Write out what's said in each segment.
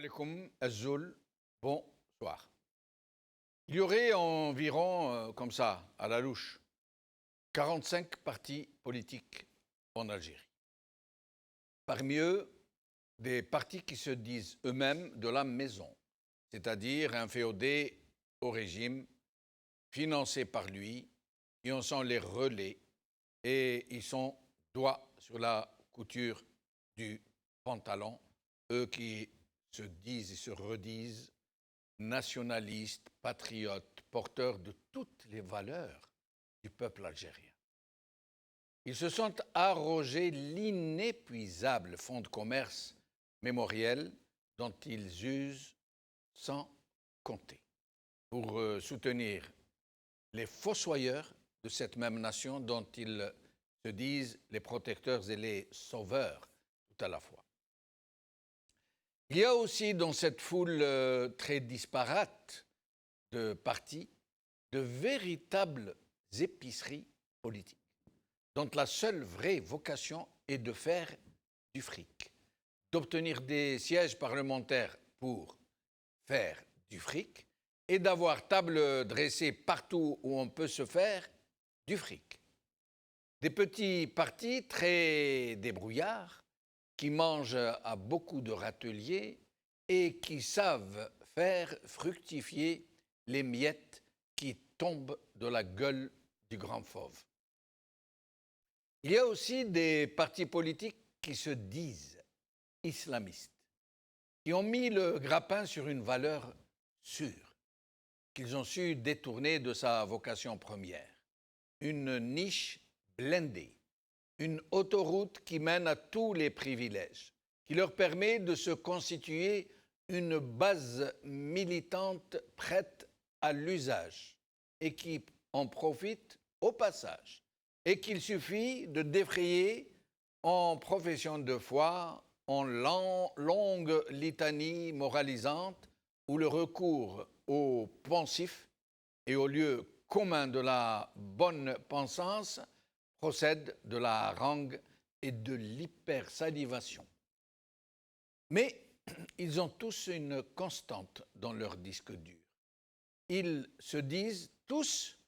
alaikum, Azul, bonsoir. Il y aurait environ, comme ça, à la louche, 45 partis politiques en Algérie. Parmi eux, des partis qui se disent eux-mêmes de la maison, c'est-à-dire inféodés au régime, financés par lui, et en sont les relais, et ils sont doigts sur la couture du pantalon, eux qui se disent et se redisent nationalistes, patriotes, porteurs de toutes les valeurs du peuple algérien. Ils se sont arrogés l'inépuisable fonds de commerce mémoriel dont ils usent sans compter pour soutenir les fossoyeurs de cette même nation dont ils se disent les protecteurs et les sauveurs tout à la fois. Il y a aussi dans cette foule très disparate de partis de véritables épiceries politiques dont la seule vraie vocation est de faire du fric, d'obtenir des sièges parlementaires pour faire du fric et d'avoir table dressée partout où on peut se faire du fric. Des petits partis très débrouillards qui mangent à beaucoup de râteliers et qui savent faire fructifier les miettes qui tombent de la gueule du grand fauve. Il y a aussi des partis politiques qui se disent islamistes, qui ont mis le grappin sur une valeur sûre, qu'ils ont su détourner de sa vocation première, une niche blindée, une autoroute qui mène à tous les privilèges, qui leur permet de se constituer une base militante prête à l'usage et qui en profite au passage, et qu'il suffit de défrayer en profession de foi, en longue litanie moralisante, où le recours au poncif et au lieu commun de la bonne pensance procède de la harangue et de l'hypersalivation. Mais ils ont tous une constante dans leur disque dur. Ils se disent tous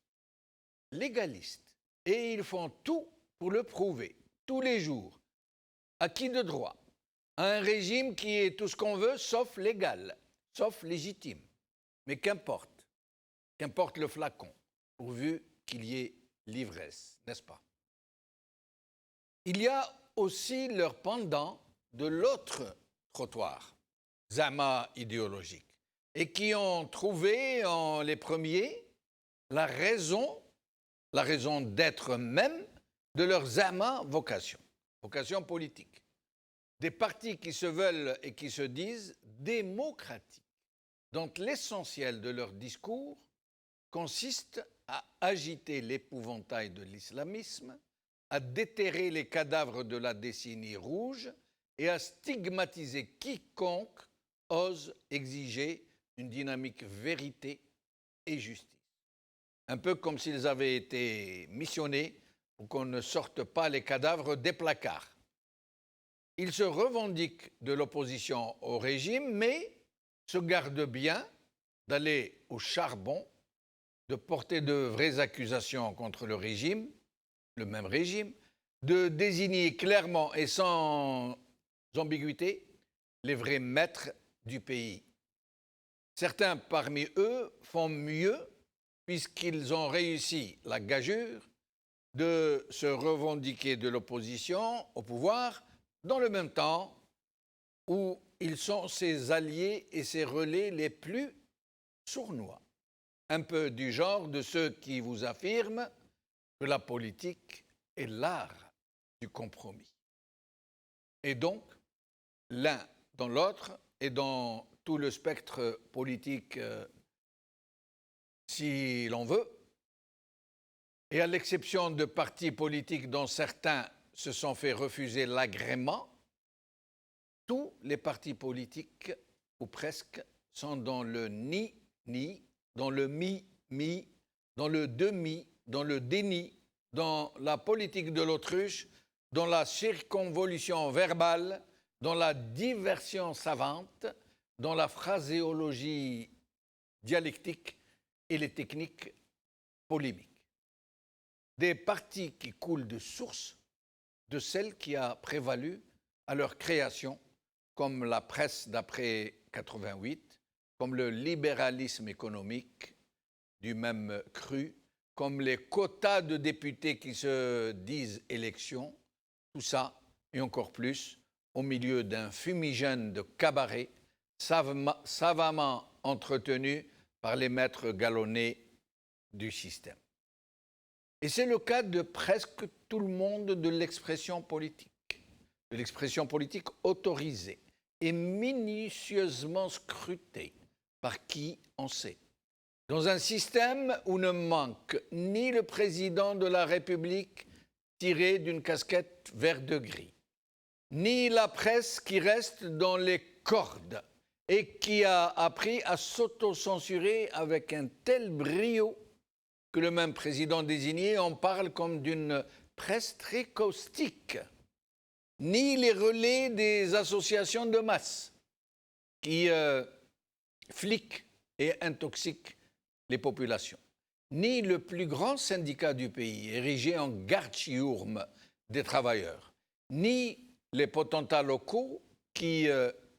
légalistes et ils font tout pour le prouver, tous les jours. À qui de droit? À un régime qui est tout ce qu'on veut sauf légal, sauf légitime. Mais qu'importe le flacon, pourvu qu'il y ait l'ivresse, n'est-ce pas? Il y a aussi leur pendant de l'autre trottoir, zama idéologique, et qui ont trouvé en les premiers la raison d'être même de leur zama vocation politique. Des partis qui se veulent et qui se disent démocratiques, dont l'essentiel de leur discours consiste à agiter l'épouvantail de l'islamisme, à déterrer les cadavres de la décennie rouge et à stigmatiser quiconque ose exiger une dynamique vérité et justice. Un peu comme s'ils avaient été missionnés pour qu'on ne sorte pas les cadavres des placards. Ils se revendiquent de l'opposition au régime, mais se gardent bien d'aller au charbon, de porter de vraies accusations contre le régime, le même régime, de désigner clairement et sans ambiguïté les vrais maîtres du pays. Certains parmi eux font mieux puisqu'ils ont réussi la gageure de se revendiquer de l'opposition au pouvoir dans le même temps où ils sont ses alliés et ses relais les plus sournois. Un peu du genre de ceux qui vous affirment que la politique est l'art du compromis. Et donc, l'un dans l'autre et dans tout le spectre politique, si l'on veut, et à l'exception de partis politiques dont certains se sont fait refuser l'agrément, tous les partis politiques, ou presque, sont dans le ni-ni, dans le mi-mi, dans le demi, dans le déni, dans la politique de l'autruche, dans la circonvolution verbale, dans la diversion savante, dans la phraséologie dialectique et les techniques polémiques. Des partis qui coulent de source de celle qui a prévalu à leur création, comme la presse d'après 88, comme le libéralisme économique du même cru, comme les quotas de députés qui se disent élections, tout ça et encore plus au milieu d'un fumigène de cabaret savamment entretenu par les maîtres galonnés du système. Et c'est le cas de presque tout le monde de l'expression politique autorisée et minutieusement scrutée par qui on sait. Dans un système où ne manque ni le président de la République tiré d'une casquette vert de gris, ni la presse qui reste dans les cordes et qui a appris à s'autocensurer avec un tel brio que le même président désigné en parle comme d'une presse très caustique, ni les relais des associations de masse qui fliquent et intoxiquent les populations, ni le plus grand syndicat du pays, érigé en garde-chiourme des travailleurs, ni les potentats locaux qui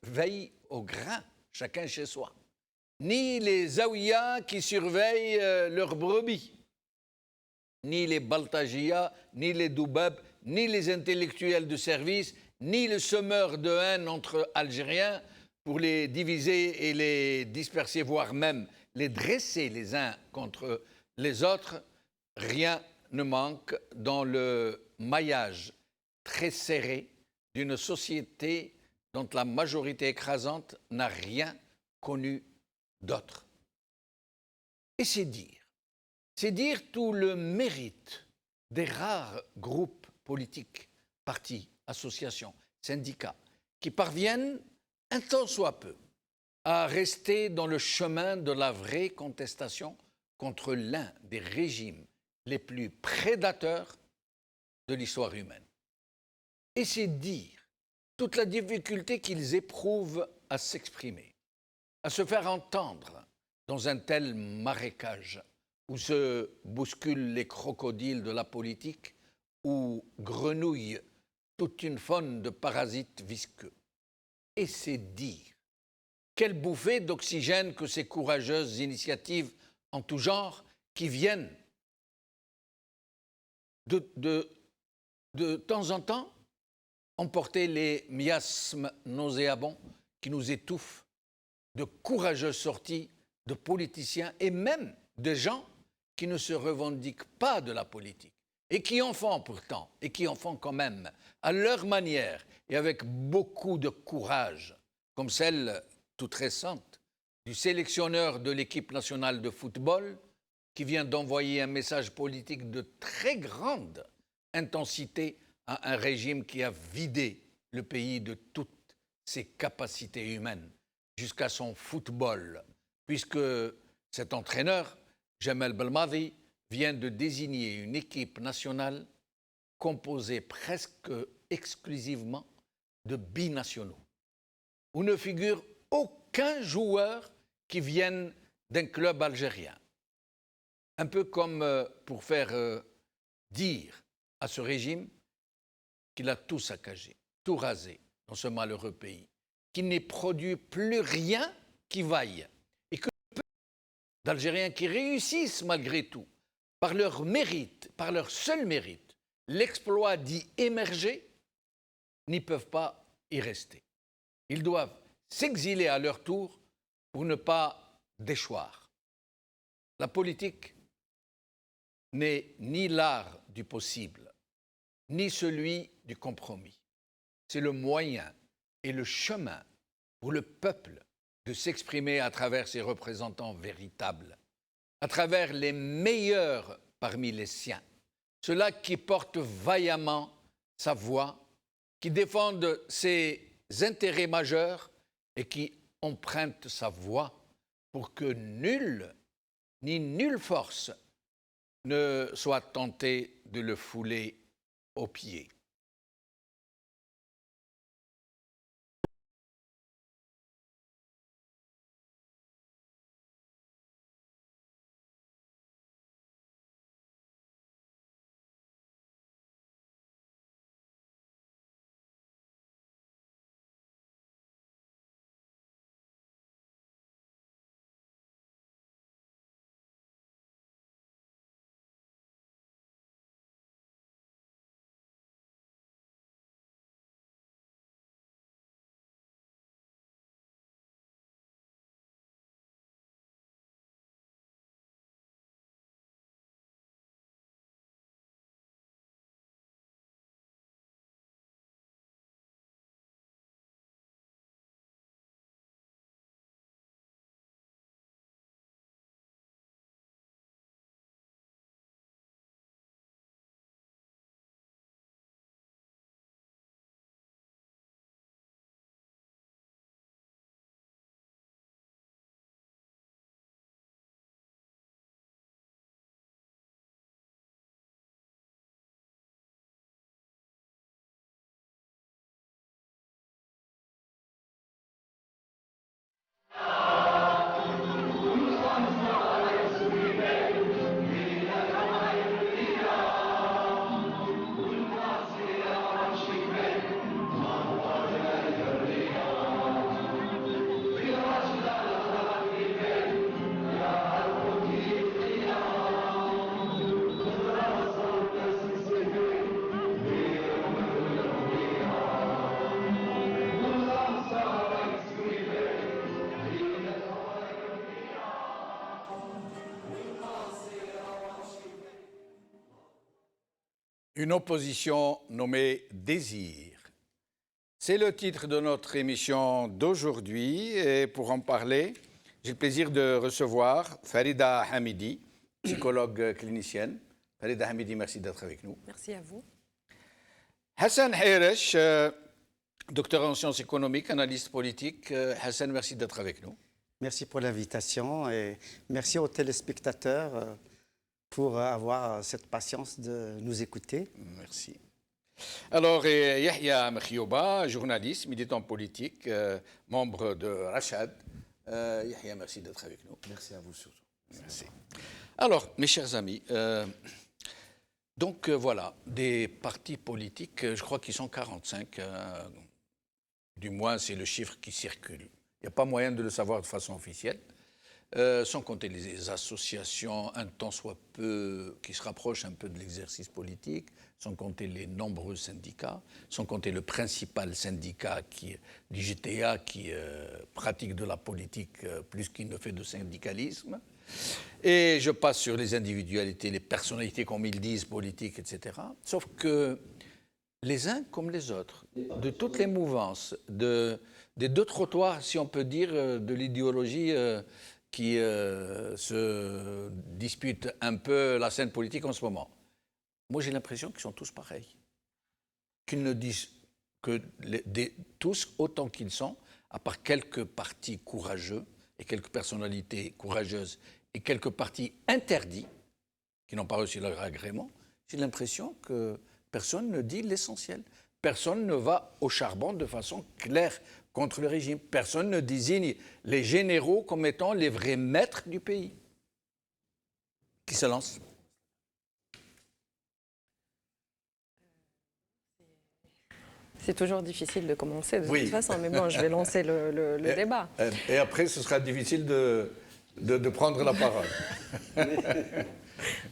veillent au grain, chacun chez soi, ni les zaouïas qui surveillent leurs brebis, ni les baltagias, ni les doubabs, ni les intellectuels de service, ni le semeur de haine entre Algériens pour les diviser et les disperser, voire même les dresser les uns contre les autres. Rien ne manque dans le maillage très serré d'une société dont la majorité écrasante n'a rien connu d'autre. Et c'est dire tout le mérite des rares groupes politiques, partis, associations, syndicats, qui parviennent, un tant soit peu, à rester dans le chemin de la vraie contestation contre l'un des régimes les plus prédateurs de l'histoire humaine. Et c'est dire toute la difficulté qu'ils éprouvent à s'exprimer, à se faire entendre dans un tel marécage où se bousculent les crocodiles de la politique, où grenouille toute une faune de parasites visqueux. Et c'est dire quelle bouffée d'oxygène que ces courageuses initiatives en tout genre qui viennent de temps en temps emporter les miasmes nauséabonds qui nous étouffent, de courageuses sorties de politiciens et même de gens qui ne se revendiquent pas de la politique et qui en font pourtant, et qui en font quand même, à leur manière et avec beaucoup de courage, comme celle toute récente du sélectionneur de l'équipe nationale de football qui vient d'envoyer un message politique de très grande intensité à un régime qui a vidé le pays de toutes ses capacités humaines, jusqu'à son football, puisque cet entraîneur, Jamel Belmadi, vient de désigner une équipe nationale composée presque exclusivement de binationaux, où ne figure aucun joueur qui vienne d'un club algérien. Un peu comme pour faire dire à ce régime qu'il a tout saccagé, tout rasé dans ce malheureux pays, qu'il n'est produit plus rien qui vaille, et que peu d'Algériens qui réussissent malgré tout, par leur mérite, par leur seul mérite, l'exploit d'y émerger, n'y peuvent pas y rester. Ils doivent s'exiler à leur tour pour ne pas déchoir. La politique n'est ni l'art du possible, ni celui du compromis. C'est le moyen et le chemin pour le peuple de s'exprimer à travers ses représentants véritables, à travers les meilleurs parmi les siens, ceux-là qui portent vaillamment sa voix, qui défendent ses intérêts majeurs et qui empruntent sa voix pour que nul, ni nulle force, ne soit tenté de le fouler aux pieds. Une opposition nommée Désir. C'est le titre de notre émission d'aujourd'hui et pour en parler, j'ai le plaisir de recevoir Farida Hamidi, psychologue clinicienne. Farida Hamidi, merci d'être avec nous. Merci à vous. Hassan Hayresh, docteur en sciences économiques, analyste politique. Hassan, merci d'être avec nous. Merci pour l'invitation et merci aux téléspectateurs pour avoir cette patience de nous écouter. Merci. Alors, Yahya Mkhioba, journaliste, militant politique, membre de Rachad. Yahya, merci d'être avec nous. Merci à vous surtout. Merci. Alors, mes chers amis, voilà, des partis politiques, je crois qu'ils sont 45, du moins c'est le chiffre qui circule. Il n'y a pas moyen de le savoir de façon officielle, sans compter les associations, un tant soit peu, qui se rapprochent un peu de l'exercice politique, sans compter les nombreux syndicats, sans compter le principal syndicat du GTA qui pratique de la politique plus qu'il ne fait de syndicalisme. Et je passe sur les individualités, les personnalités, comme ils disent, politiques, etc. Sauf que les uns comme les autres, de toutes les mouvances, des deux trottoirs, si on peut dire, de l'idéologie qui se dispute un peu la scène politique en ce moment. Moi, j'ai l'impression qu'ils sont tous pareils. Qu'ils ne disent que tous autant qu'ils sont, à part quelques partis courageux et quelques personnalités courageuses et quelques partis interdits, qui n'ont pas reçu leur agrément, j'ai l'impression que personne ne dit l'essentiel. Personne ne va au charbon de façon claire contre le régime. Personne ne désigne les généraux comme étant les vrais maîtres du pays. Qui se lance? C'est toujours difficile de commencer de toute façon, mais bon, je vais lancer le débat. Et après, ce sera difficile de prendre la parole.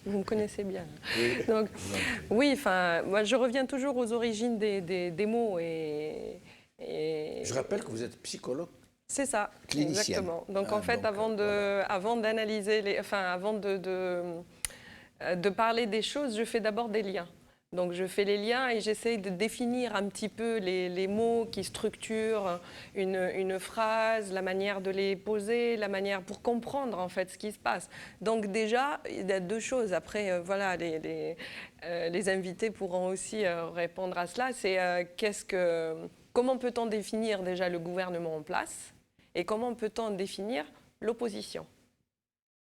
Vous me connaissez bien. Oui. Donc, oui, enfin, moi, je reviens toujours aux origines des mots et... Je rappelle que vous êtes psychologue. C'est ça, clinicienne. Exactement. Donc en fait, avant d'analyser, avant de parler des choses, je fais d'abord des liens. Donc je fais les liens et j'essaye de définir un petit peu les mots qui structurent une phrase, la manière de les poser, la manière pour comprendre en fait ce qui se passe. Donc déjà, il y a deux choses. Après, voilà, les invités pourront aussi répondre à cela. C'est comment peut-on définir déjà le gouvernement en place et comment peut-on définir l'opposition?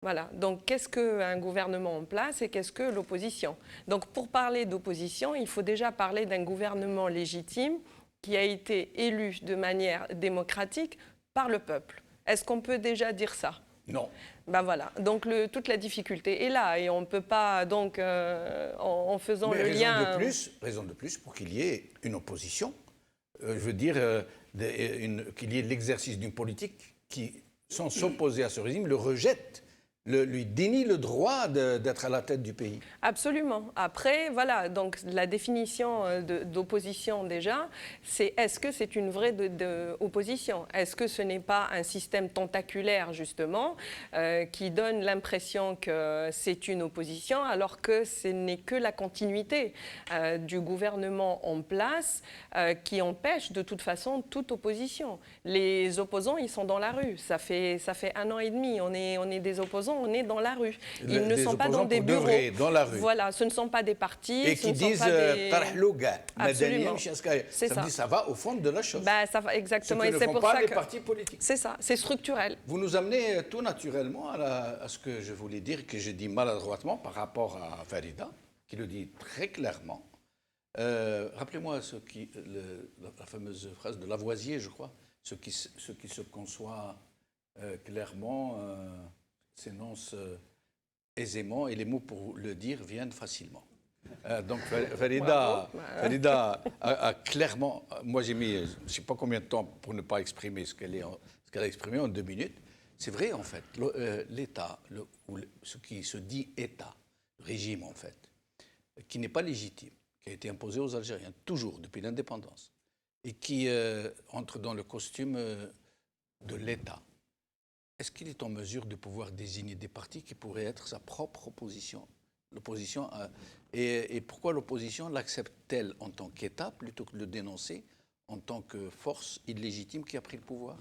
Voilà, donc qu'est-ce qu'un gouvernement en place et qu'est-ce que l'opposition? Donc pour parler d'opposition, il faut déjà parler d'un gouvernement légitime qui a été élu de manière démocratique par le peuple. Est-ce qu'on peut déjà dire ça? Non. Ben voilà, donc toute la difficulté est là et on ne peut pas, donc en faisant le lien... Raison de plus pour qu'il y ait une opposition, je veux dire qu'il y ait l'exercice d'une politique qui, sans s'opposer à ce régime, le rejette. Lui dénie le droit d'être à la tête du pays. Absolument. Après, voilà, donc la définition d'opposition déjà, c'est est-ce que c'est une vraie opposition? Est-ce que ce n'est pas un système tentaculaire, justement, qui donne l'impression que c'est une opposition, alors que ce n'est que la continuité du gouvernement en place qui empêche de toute façon toute opposition. Les opposants, ils sont dans la rue. Ça fait 1 an et demi, on est des opposants. On est dans la rue. Ils ne sont pas dans des bureaux. Dans la rue. Voilà, ce ne sont pas des partis. Et qui disent Absolument. Ça dit ça va au fond de la chose. Ben, ça va, exactement. Ce que et c'est ne font pour pas ça les que partis politiques. C'est ça, c'est structurel. Vous nous amenez tout naturellement à ce que je voulais dire, que je dis maladroitement par rapport à Farida, qui le dit très clairement. Rappelez-moi la fameuse phrase de Lavoisier, je crois. Ce qui se conçoit clairement s'énonce aisément et les mots pour le dire viennent facilement. Donc Farida a clairement... Moi j'ai mis je ne sais pas combien de temps pour ne pas exprimer ce qu'elle a exprimé en 2 minutes. C'est vrai en fait, l'État, ce qui se dit État, régime en fait, qui n'est pas légitime, qui a été imposé aux Algériens toujours depuis l'indépendance et qui entre dans le costume de l'État. Est-ce qu'il est en mesure de pouvoir désigner des partis qui pourraient être sa propre opposition? L'opposition. Et pourquoi l'opposition l'accepte-t-elle en tant qu'État plutôt que de le dénoncer en tant que force illégitime qui a pris le pouvoir?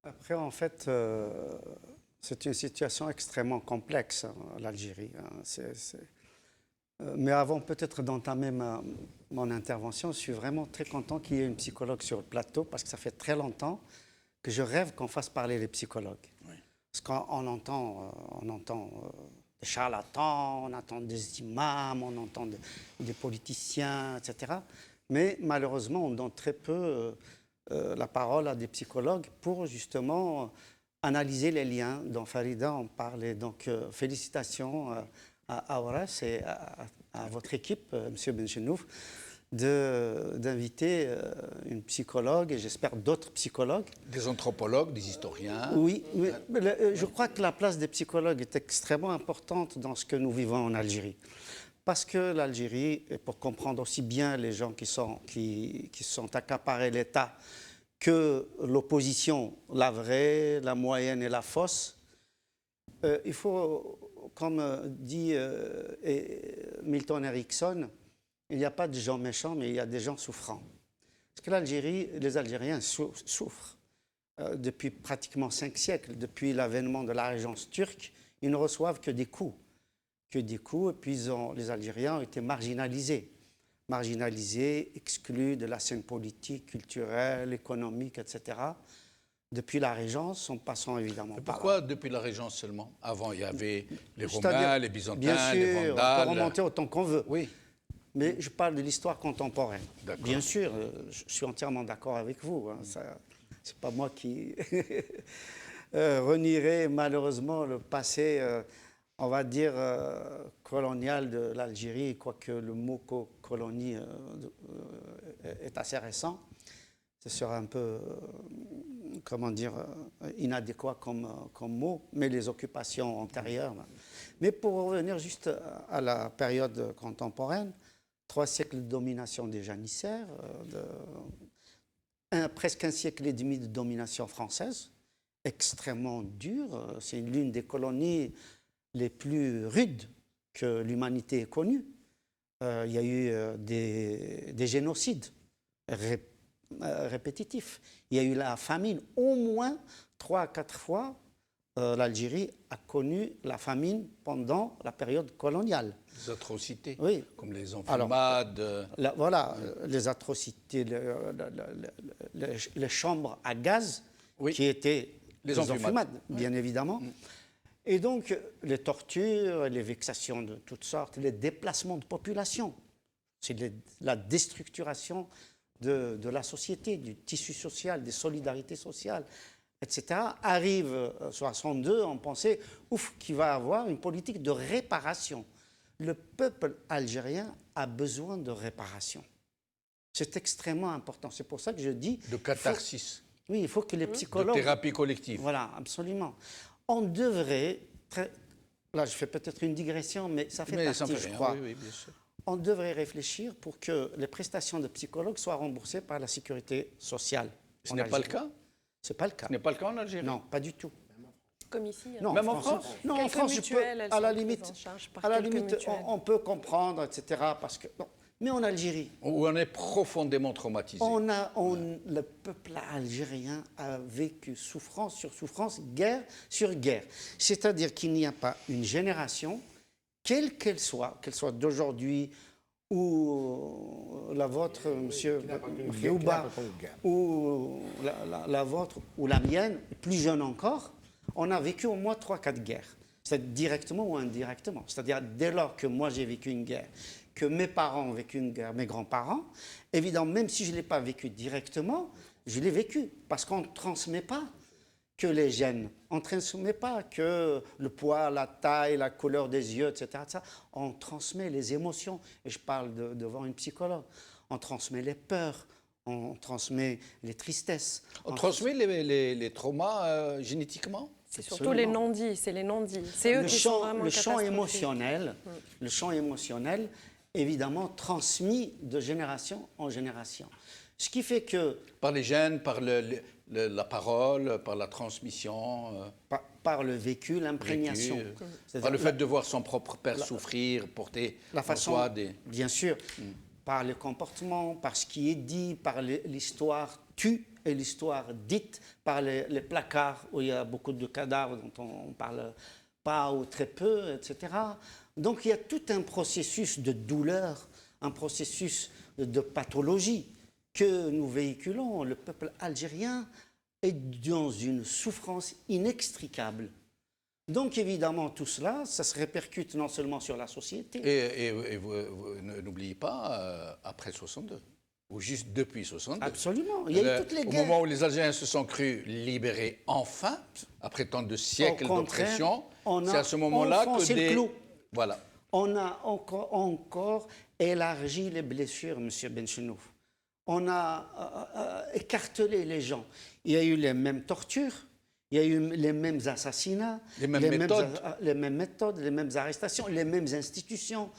Après, en fait, c'est une situation extrêmement complexe, hein, l'Algérie. Hein. Mais avant peut-être d'entamer mon intervention, je suis vraiment très content qu'il y ait une psychologue sur le plateau parce que ça fait très longtemps que je rêve qu'on fasse parler les psychologues. Oui. Parce qu'on entend, des charlatans, on entend des imams, on entend des politiciens, etc. Mais malheureusement, on donne très peu la parole à des psychologues pour justement analyser les liens dont Farida en parlait. Donc, félicitations à Horace et à votre équipe, M. Benchenouf, d'inviter une psychologue et j'espère d'autres psychologues. Des anthropologues, des historiens. Oui, mais je crois que la place des psychologues est extrêmement importante dans ce que nous vivons en Algérie. Parce que l'Algérie, et pour comprendre aussi bien les gens qui sont accaparés l'État que l'opposition, la vraie, la moyenne et la fausse, il faut, comme dit Milton Erickson, il n'y a pas de gens méchants, mais il y a des gens souffrants. Parce que l'Algérie, les Algériens souffrent depuis pratiquement 5 siècles, depuis l'avènement de la régence turque, ils ne reçoivent que des coups. Et puis les Algériens ont été marginalisés, exclus de la scène politique, culturelle, économique, etc. Depuis la Régence, en passant évidemment par... Pourquoi depuis la Régence seulement? Avant, il y avait les Romains, les Byzantins, les Vandales... Bien sûr, on peut remonter autant qu'on veut. Oui. Mais je parle de l'histoire contemporaine. Bien sûr, je suis entièrement d'accord avec vous. Hein, ce n'est pas moi qui renierai malheureusement le passé... on va dire, colonial de l'Algérie, quoique le mot colonie est assez récent. Ce sera un peu, comment dire, inadéquat comme mot, mais les occupations antérieures. Mais pour revenir juste à la période contemporaine, 3 siècles de domination des janissaires, presque 1 siècle et demi de domination française, extrêmement dure. C'est l'une des colonies les plus rudes que l'humanité ait connues. Il y a eu des génocides répétitifs. Il y a eu la famine. Au moins 3 à 4 fois, l'Algérie a connu la famine pendant la période coloniale. Les atrocités, oui. Comme les enfumades. Voilà, les atrocités, les chambres à gaz, oui. Qui étaient les enfumades, bien évidemment. Et donc, les tortures, les vexations de toutes sortes, les déplacements de population, c'est la déstructuration de la société, du tissu social, des solidarités sociales, etc. Arrive en 1962, on pensait, qu'il va y avoir une politique de réparation. Le peuple algérien a besoin de réparation. C'est extrêmement important. C'est pour ça que je dis... De catharsis. Oui, il faut que les psychologues... De thérapie collective. Voilà, absolument. On devrait, là je fais peut-être une digression, mais ça fait partie, je crois. Oui, bien sûr. On devrait réfléchir pour que les prestations de psychologues soient remboursées par la sécurité sociale. Ce n'est pas le cas? Ce n'est pas le cas. Ce n'est pas le cas en Algérie? Non, pas du tout. Comme ici. Non, même en France? Non, en France, à la limite, on peut comprendre, etc. Parce que, non. Mais en Algérie... Où on est profondément traumatisé. Le peuple algérien a vécu souffrance sur souffrance, guerre sur guerre. C'est-à-dire qu'il n'y a pas une génération, quelle qu'elle soit d'aujourd'hui, ou la vôtre, monsieur Riouba, ou la vôtre, ou la mienne, plus jeune encore, on a vécu au moins 3-4 guerres. C'est directement ou indirectement. C'est-à-dire, dès lors que moi j'ai vécu une guerre, que mes parents ont vécu une guerre, mes grands-parents, évidemment, même si je ne l'ai pas vécu directement, je l'ai vécu. Parce qu'on ne transmet pas que les gènes, on ne transmet pas que le poids, la taille, la couleur des yeux, etc. On transmet les émotions. Et je parle devant une psychologue. On transmet les peurs, on transmet les tristesses. On transmet les traumas génétiquement? C'est surtout les non-dits, c'est les non-dits. C'est eux qui sont vraiment le champ émotionnel, évidemment, transmis de génération en génération. Ce qui fait que... Par les gènes, par la parole, par la transmission, Par le vécu, l'imprégnation. par le fait de voir son propre père souffrir, porter La en façon, soi des... bien sûr, par le comportement, par ce qui est dit, par l'histoire tue et l'histoire dite, par les placards où il y a beaucoup de cadavres dont on ne parle pas ou très peu, etc. Donc il y a tout un processus de douleur, un processus de pathologie que nous véhiculons. Le peuple algérien est dans une souffrance inextricable. Donc évidemment, tout cela, ça se répercute non seulement sur la société. Et vous n'oubliez pas, après 62, ou juste depuis 62. Absolument, il y a eu toutes les Au guerres. moment où les Algériens se sont crus libérés enfin, après tant de siècles Au contraire, d'oppression, on a c'est à ce moment-là que enfoncé le clou. Voilà. On a encore élargi les blessures, M. Benchenouf. On a écartelé les gens. Il y a eu les mêmes tortures, il y a eu les mêmes assassinats, Les mêmes méthodes. les mêmes méthodes, les mêmes arrestations, les mêmes institutions.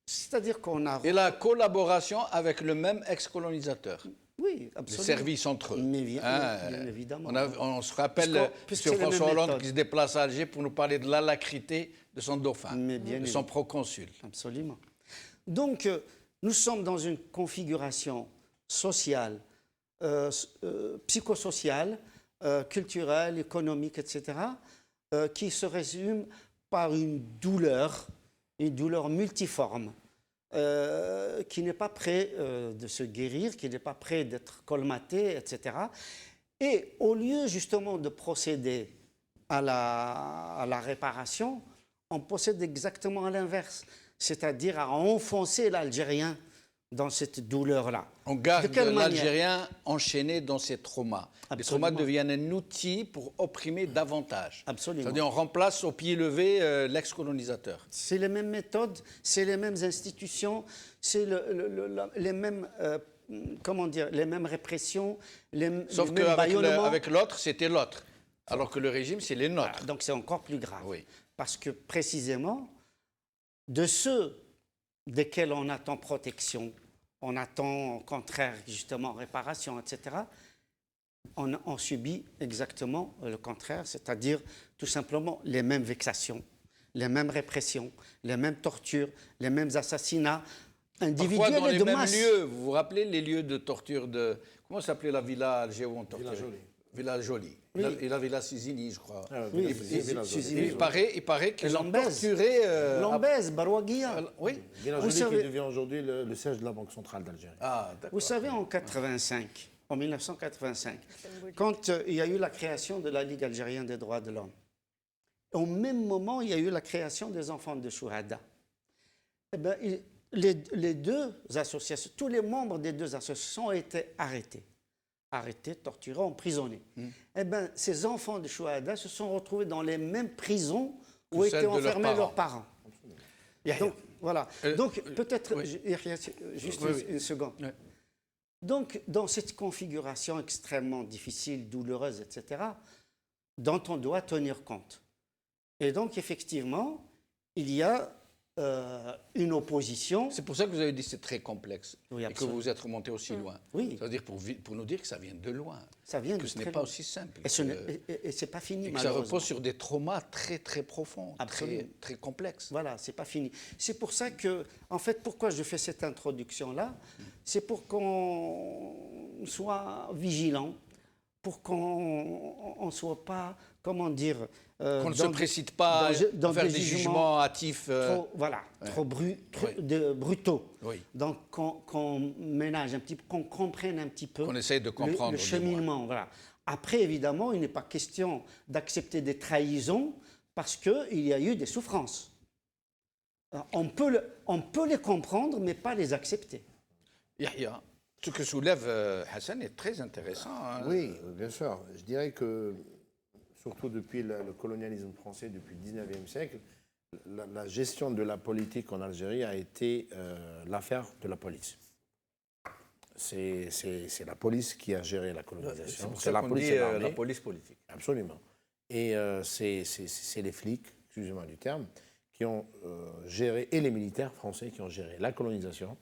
C'est-à-dire qu'on a... Et la collaboration avec le même ex-colonisateur. Oui, Les absolument. services entre eux. Mais bien évidemment. On se rappelle Puisque M. c'est les François mêmes Hollande méthodes. qui se déplace à Alger pour nous parler de l'alacrité de son dauphin, Mais bien de son évidemment. proconsul. Absolument. Donc, nous sommes dans une configuration sociale, psychosociale, culturelle, économique, etc., qui se résume par une douleur multiforme, qui n'est pas prêt de se guérir, qui n'est pas prêt d'être colmaté, etc. Et au lieu justement de procéder à la réparation, on procède exactement à l'inverse, c'est-à-dire à enfoncer l'Algérien dans cette douleur-là. On garde De quelle manière? l'Algérien enchaîné dans ses traumas. Les Absolument. traumas deviennent un outil pour opprimer davantage. Absolument. C'est-à-dire on remplace au pied levé l'ex-colonisateur. C'est les mêmes méthodes, c'est les mêmes institutions, c'est les mêmes, comment dire, les mêmes répressions, Sauf les mêmes bâillonnements. qu'avec l'autre, c'était l'autre. Alors que le régime, c'est les nôtres. Donc c'est encore plus grave. Oui. Parce que précisément, de ceux desquels on attend protection, on attend au contraire justement réparation, etc., on subit exactement le contraire, c'est-à-dire tout simplement les mêmes vexations, les mêmes répressions, les mêmes tortures, les mêmes assassinats individuels Parfois dans et les de mêmes masse. lieux. Vous vous rappelez les lieux de torture de... Comment s'appelait la villa à Alger où on torturait? Villa Jolie. Villa Jolie. Oui. Et la villa Sizini, je crois. Oui, Il paraît qu'ils ont Lambèze. torturé... Lambèze, Barouaguia. Oui. Villa Vous Jolie savez- qui devient aujourd'hui le siège de la Banque centrale d'Algérie. Ah, d'accord. Vous savez, en 1985, quand il y a eu la création de la Ligue algérienne des droits de l'homme, au même moment, il y a eu la création des enfants de Chouhada. Eh ben, les deux associations, tous les membres des deux associations ont été arrêtés, torturés, emprisonnés. Eh ben, ces enfants de Chouhada se sont retrouvés dans les mêmes prisons où Que étaient celles de leurs enfermés leurs parents. Yahya. Donc, voilà. Donc, peut-être, oui. Yahya, juste Oui. une seconde. Oui. Donc, dans cette configuration extrêmement difficile, douloureuse, etc., dont on doit tenir compte. Et donc, effectivement, il y a une opposition. C'est pour ça que vous avez dit que c'est très complexe Oui, et que absolument. vous vous êtes remonté aussi loin. Oui. C'est-à-dire pour nous dire que ça vient de loin, Ça vient que de ce très n'est pas loin. aussi simple. Et ce n'est pas fini, Et que ça malheureusement. repose sur des traumas très très profonds, Absolument. très complexes. Voilà, c'est pas fini. C'est pour ça que, en fait, pourquoi je fais cette introduction-là, c'est pour qu'on soit vigilant, pour qu'on ne soit pas, comment dire... Qu'on ne se précipite pas dans à faire des des jugements jugements hâtifs. trop, voilà, trop brutaux. Oui. Donc qu'on ménage un petit peu, qu'on comprenne un petit peu Qu'on essaye de comprendre, le du cheminement. Voilà. Après, évidemment, il n'est pas question d'accepter des trahisons parce qu'il y a eu des souffrances. Alors, on peut les comprendre, mais pas les accepter. Yahya, ce que soulève Hassan est très intéressant. Hein. Oui, bien sûr. Je dirais que, surtout depuis le colonialisme français, depuis le 19e siècle, la gestion de la politique en Algérie a été l'affaire de la police. C'est la police qui a géré la colonisation. C'est pour ça qu'on dit et l'armée. la police politique. Absolument. Et c'est les flics, excusez-moi du terme, qui ont géré, et les militaires français qui ont géré la colonisation,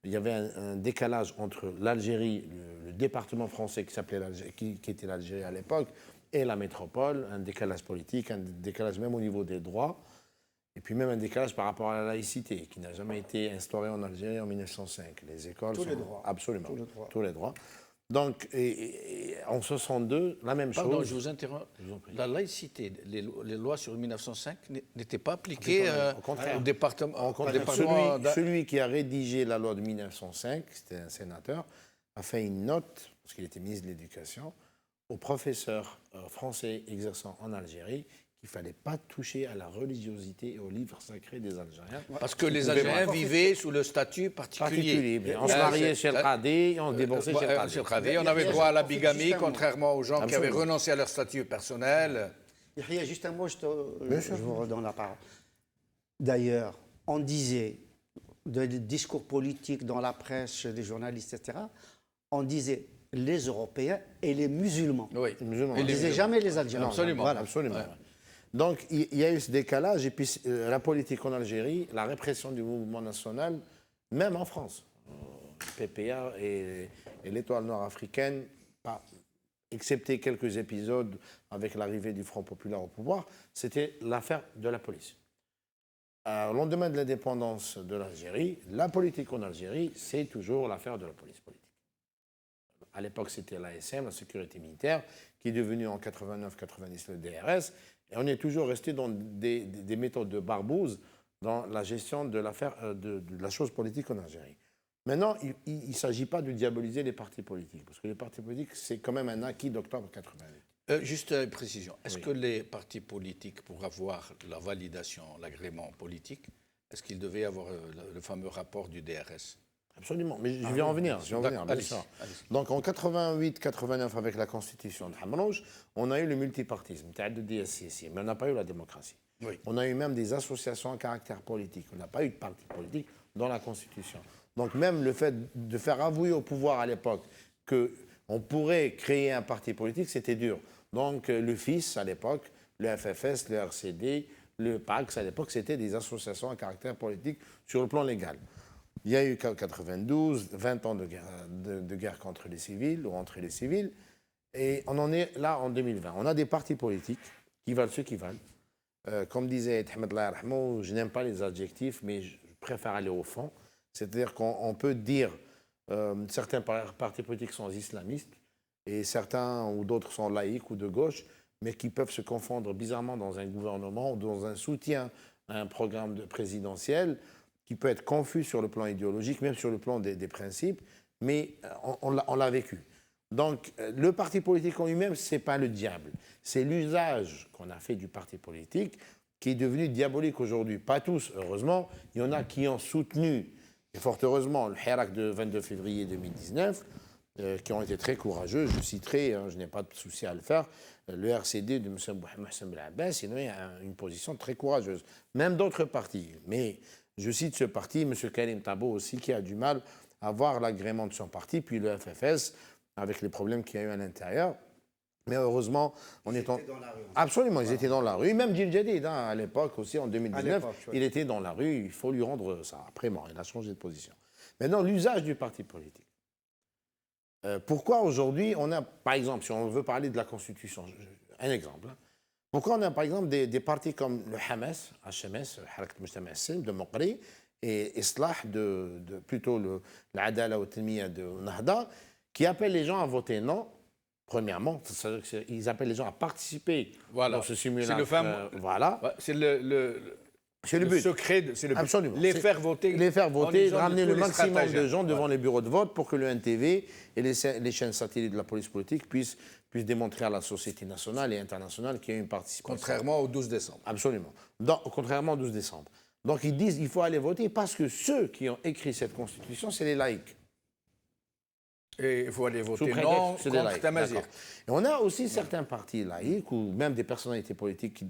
il y avait un décalage entre l'Algérie, le département français qui était l'Algérie à l'époque, et la métropole, un décalage politique, un décalage même au niveau des droits, et puis même un décalage par rapport à la laïcité, qui n'a jamais été instaurée en Algérie en 1905. Les écoles Tous sont... les droits. Absolument. Tous les droits. Tous les droits. Donc, et en 62, la même Pardon, chose. je vous interromps. Je vous en prie. La laïcité, les lois sur 1905 n'étaient pas appliquées Au contraire. au département. Au contraire, celui qui a rédigé la loi de 1905, c'était un sénateur, a fait une note, parce qu'il était ministre de l'Éducation, aux professeurs français exerçant en Algérie qu'il ne fallait pas toucher à la religiosité et aux livres sacrés des Algériens. Parce que les Algériens vivaient sous le statut particulier. Mais on se mariait chez le Qadi et on se divorçait chez le Qadi. On avait droit à la bigamie, Justement. contrairement aux gens qui avaient Absolument. renoncé à leur statut personnel. Yahya, juste un mot, je vous redonne la parole. D'ailleurs, on disait, dans les discours politiques, dans la presse, chez les journalistes, etc., on disait les Européens et les musulmans. Oui. Les musulmans. On Et ne les disait musulmans. jamais les Algériens. Absolument. Voilà. Absolument. Ouais. Donc, il y a eu ce décalage. Et puis, la politique en Algérie, la répression du mouvement national, même en France, PPA et l'Étoile noire africaine, excepté quelques épisodes avec l'arrivée du Front populaire au pouvoir, c'était l'affaire de la police. Au lendemain de l'indépendance de l'Algérie, la politique en Algérie, c'est toujours l'affaire de la police politique. À l'époque, c'était l'ASM, la sécurité militaire, qui est devenue en 89-90 le DRS. Et on est toujours resté dans des méthodes de barbouze dans la gestion de l'affaire, de la chose politique en Algérie. Maintenant, il ne s'agit pas de diaboliser les partis politiques, parce que les partis politiques, c'est quand même un acquis d'octobre 88. Juste une précision. Est-ce Oui. que les partis politiques, pour avoir la validation, l'agrément politique, est-ce qu'ils devaient avoir le fameux rapport du DRS? Absolument, mais je vais en venir, bien Allez-y, sûr. allez-y. Donc en 88-89, avec la constitution de Hamrouj, on a eu le multipartisme, mais on n'a pas eu la démocratie. Oui. On a eu même des associations à caractère politique. On n'a pas eu de parti politique dans la Constitution. Donc même le fait de faire avouer au pouvoir à l'époque qu'on pourrait créer un parti politique, c'était dur. Donc le FIS à l'époque, le FFS, le RCD, le PAX à l'époque, c'était des associations à caractère politique sur le plan légal. Il y a eu 92, 20 ans de guerre contre les civils ou entre les civils. Et on en est là en 2020. On a des partis politiques qui valent ce qu'ils valent. Comme disait Ahmed Allah Rahmou, je n'aime pas les adjectifs, mais je préfère aller au fond. C'est-à-dire qu'on peut dire certains partis politiques sont islamistes et certains ou d'autres sont laïcs ou de gauche, mais qui peuvent se confondre bizarrement dans un gouvernement ou dans un soutien à un programme présidentiel qui peut être confus sur le plan idéologique, même sur le plan des principes, mais on l'a vécu. Donc, le parti politique en lui-même, ce n'est pas le diable. C'est l'usage qu'on a fait du parti politique qui est devenu diabolique aujourd'hui. Pas tous, heureusement. Il y en a qui ont soutenu, et fort heureusement, le Hirak de 22 février 2019, qui ont été très courageux. Je citerai, je n'ai pas de souci à le faire, le RCD de M. Mohsen Belabès, il a une position très courageuse. Même d'autres partis. Mais je cite ce parti, M. Karim Tabo aussi, qui a du mal à avoir l'agrément de son parti, puis le FFS, avec les problèmes qu'il y a eu à l'intérieur. Mais heureusement, on est en... Dans la rue. Absolument, ils étaient dans la rue. Même Djil Jadid, à l'époque aussi, en 2019, l'époque, oui. il était dans la rue. Il faut lui rendre ça. Après, bon, il a changé de position. Maintenant, l'usage du parti politique. Pourquoi aujourd'hui, on a, par exemple, si on veut parler de la Constitution, un exemple, hein, pourquoi on a, par exemple, des partis comme le Hamas, HMS, Harakat Mujtama' al-Silm, de Mokri, et Islah, plutôt l'Adala ou Tanmiya de Nahda, qui appellent les gens à voter non, premièrement, ils appellent les gens à participer dans ce simulacre. C'est le fameux. Voilà. Ouais, c'est le but. secret, c'est le but. Absolument. Les faire voter. Les faire en voter, usant de ramener tous le les maximum stratagèmes. de gens devant Voilà. les bureaux de vote pour que le NTV et les chaînes satellites de la police politique puissent démontrer à la société nationale et internationale qu'il y a une participation. Contrairement au 12 décembre. Absolument. Contrairement au 12 décembre. Donc ils disent qu'il faut aller voter parce que ceux qui ont écrit cette constitution, c'est les laïcs. Et il faut aller Sous voter prétexte non que c'est des contre laïcs. Tamazir. D'accord. Et on a aussi certains partis laïcs ou même des personnalités politiques qui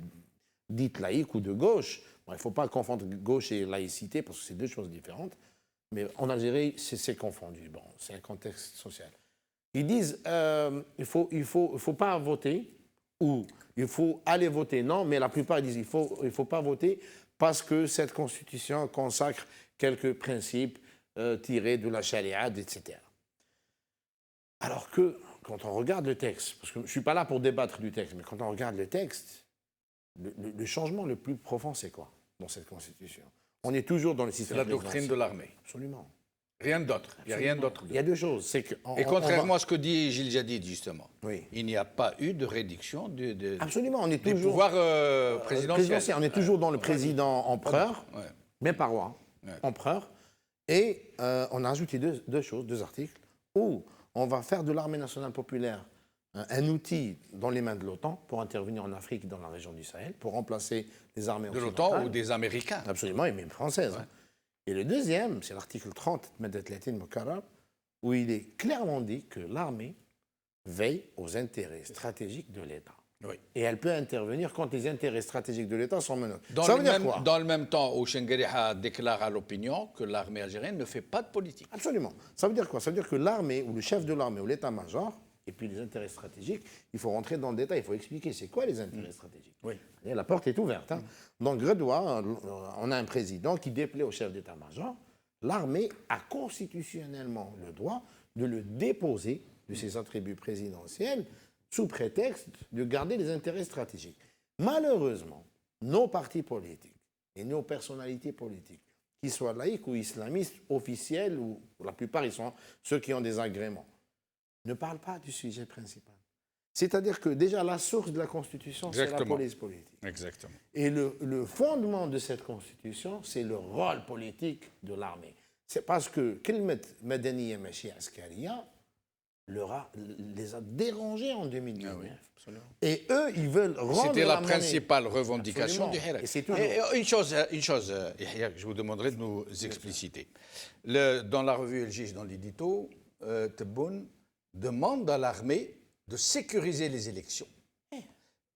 dites laïques ou de gauche. Bon, il ne faut pas confondre gauche et laïcité parce que c'est deux choses différentes. Mais en Algérie, c'est confondu. Bon, c'est un contexte social. Ils disent il faut pas voter ou il faut aller voter non, mais la plupart disent il faut pas voter parce que cette constitution consacre quelques principes tirés de la charia, etc. Alors que, quand on regarde le texte, parce que je ne suis pas là pour débattre du texte, mais quand on regarde le texte, le changement le plus profond, c'est quoi dans cette Constitution? On est toujours dans le C'est système la doctrine présidentiel. de l'armée. Absolument. Rien d'autre. Il n'y a rien d'autre. Il y a deux choses. C'est que Et contrairement à ce que dit Gilles Jadid, justement, Oui. il n'y a pas eu de réduction Absolument, on est des toujours pouvoirs présidentiels. On est toujours dans le président empereur, Ouais. mais par roi, Ouais. empereur. Et on a ajouté deux choses, deux articles, où on va faire de l'armée nationale populaire un outil dans les mains de l'OTAN pour intervenir en Afrique, dans la région du Sahel, pour remplacer les armées De occidentales. l'OTAN ou des Américains. Absolument, et même françaises. hein. Et le deuxième, c'est l'article 30 de Madat Latin Mokarab, où il est clairement dit que l'armée veille aux intérêts stratégiques de l'État. Oui. Et elle peut intervenir quand les intérêts stratégiques de l'État sont menacés. Dans, Ça le veut dire même, quoi? dans le même temps, Ouchengueriha déclare à l'opinion que l'armée algérienne ne fait pas de politique. Absolument. Ça veut dire quoi? Ça veut dire que l'armée, ou le chef de l'armée, ou l'état-major, et puis les intérêts stratégiques, il faut rentrer dans le détail, il faut expliquer c'est quoi les intérêts stratégiques. Oui. Et la porte est ouverte. hein. Donc, Gredois, on a un président qui déplaît au chef d'état-major. L'armée a constitutionnellement le droit de le déposer de ses attributs présidentiels sous prétexte de garder les intérêts stratégiques. Malheureusement, nos partis politiques et nos personnalités politiques, qu'ils soient laïcs ou islamistes, officiels, ou pour la plupart, ils sont ceux qui ont des agréments, ne parlent pas du sujet principal. C'est-à-dire que déjà, la source de la Constitution, c'est la Exactement. police politique. Exactement. Et le fondement de cette Constitution, c'est le rôle politique de l'armée. C'est parce que Kelmet Madaniya Machi Askaria les a dérangés en 2019. Ah oui, absolument. Et eux, ils veulent rendre C'était la monnaie. principale revendication Absolument. du Hirak. Et c'est toujours- Une chose, Yahya, que je vous demanderai de nous expliciter. Dans la revue El Jige, dans l'édito, Tebboune demande à l'armée de sécuriser les élections.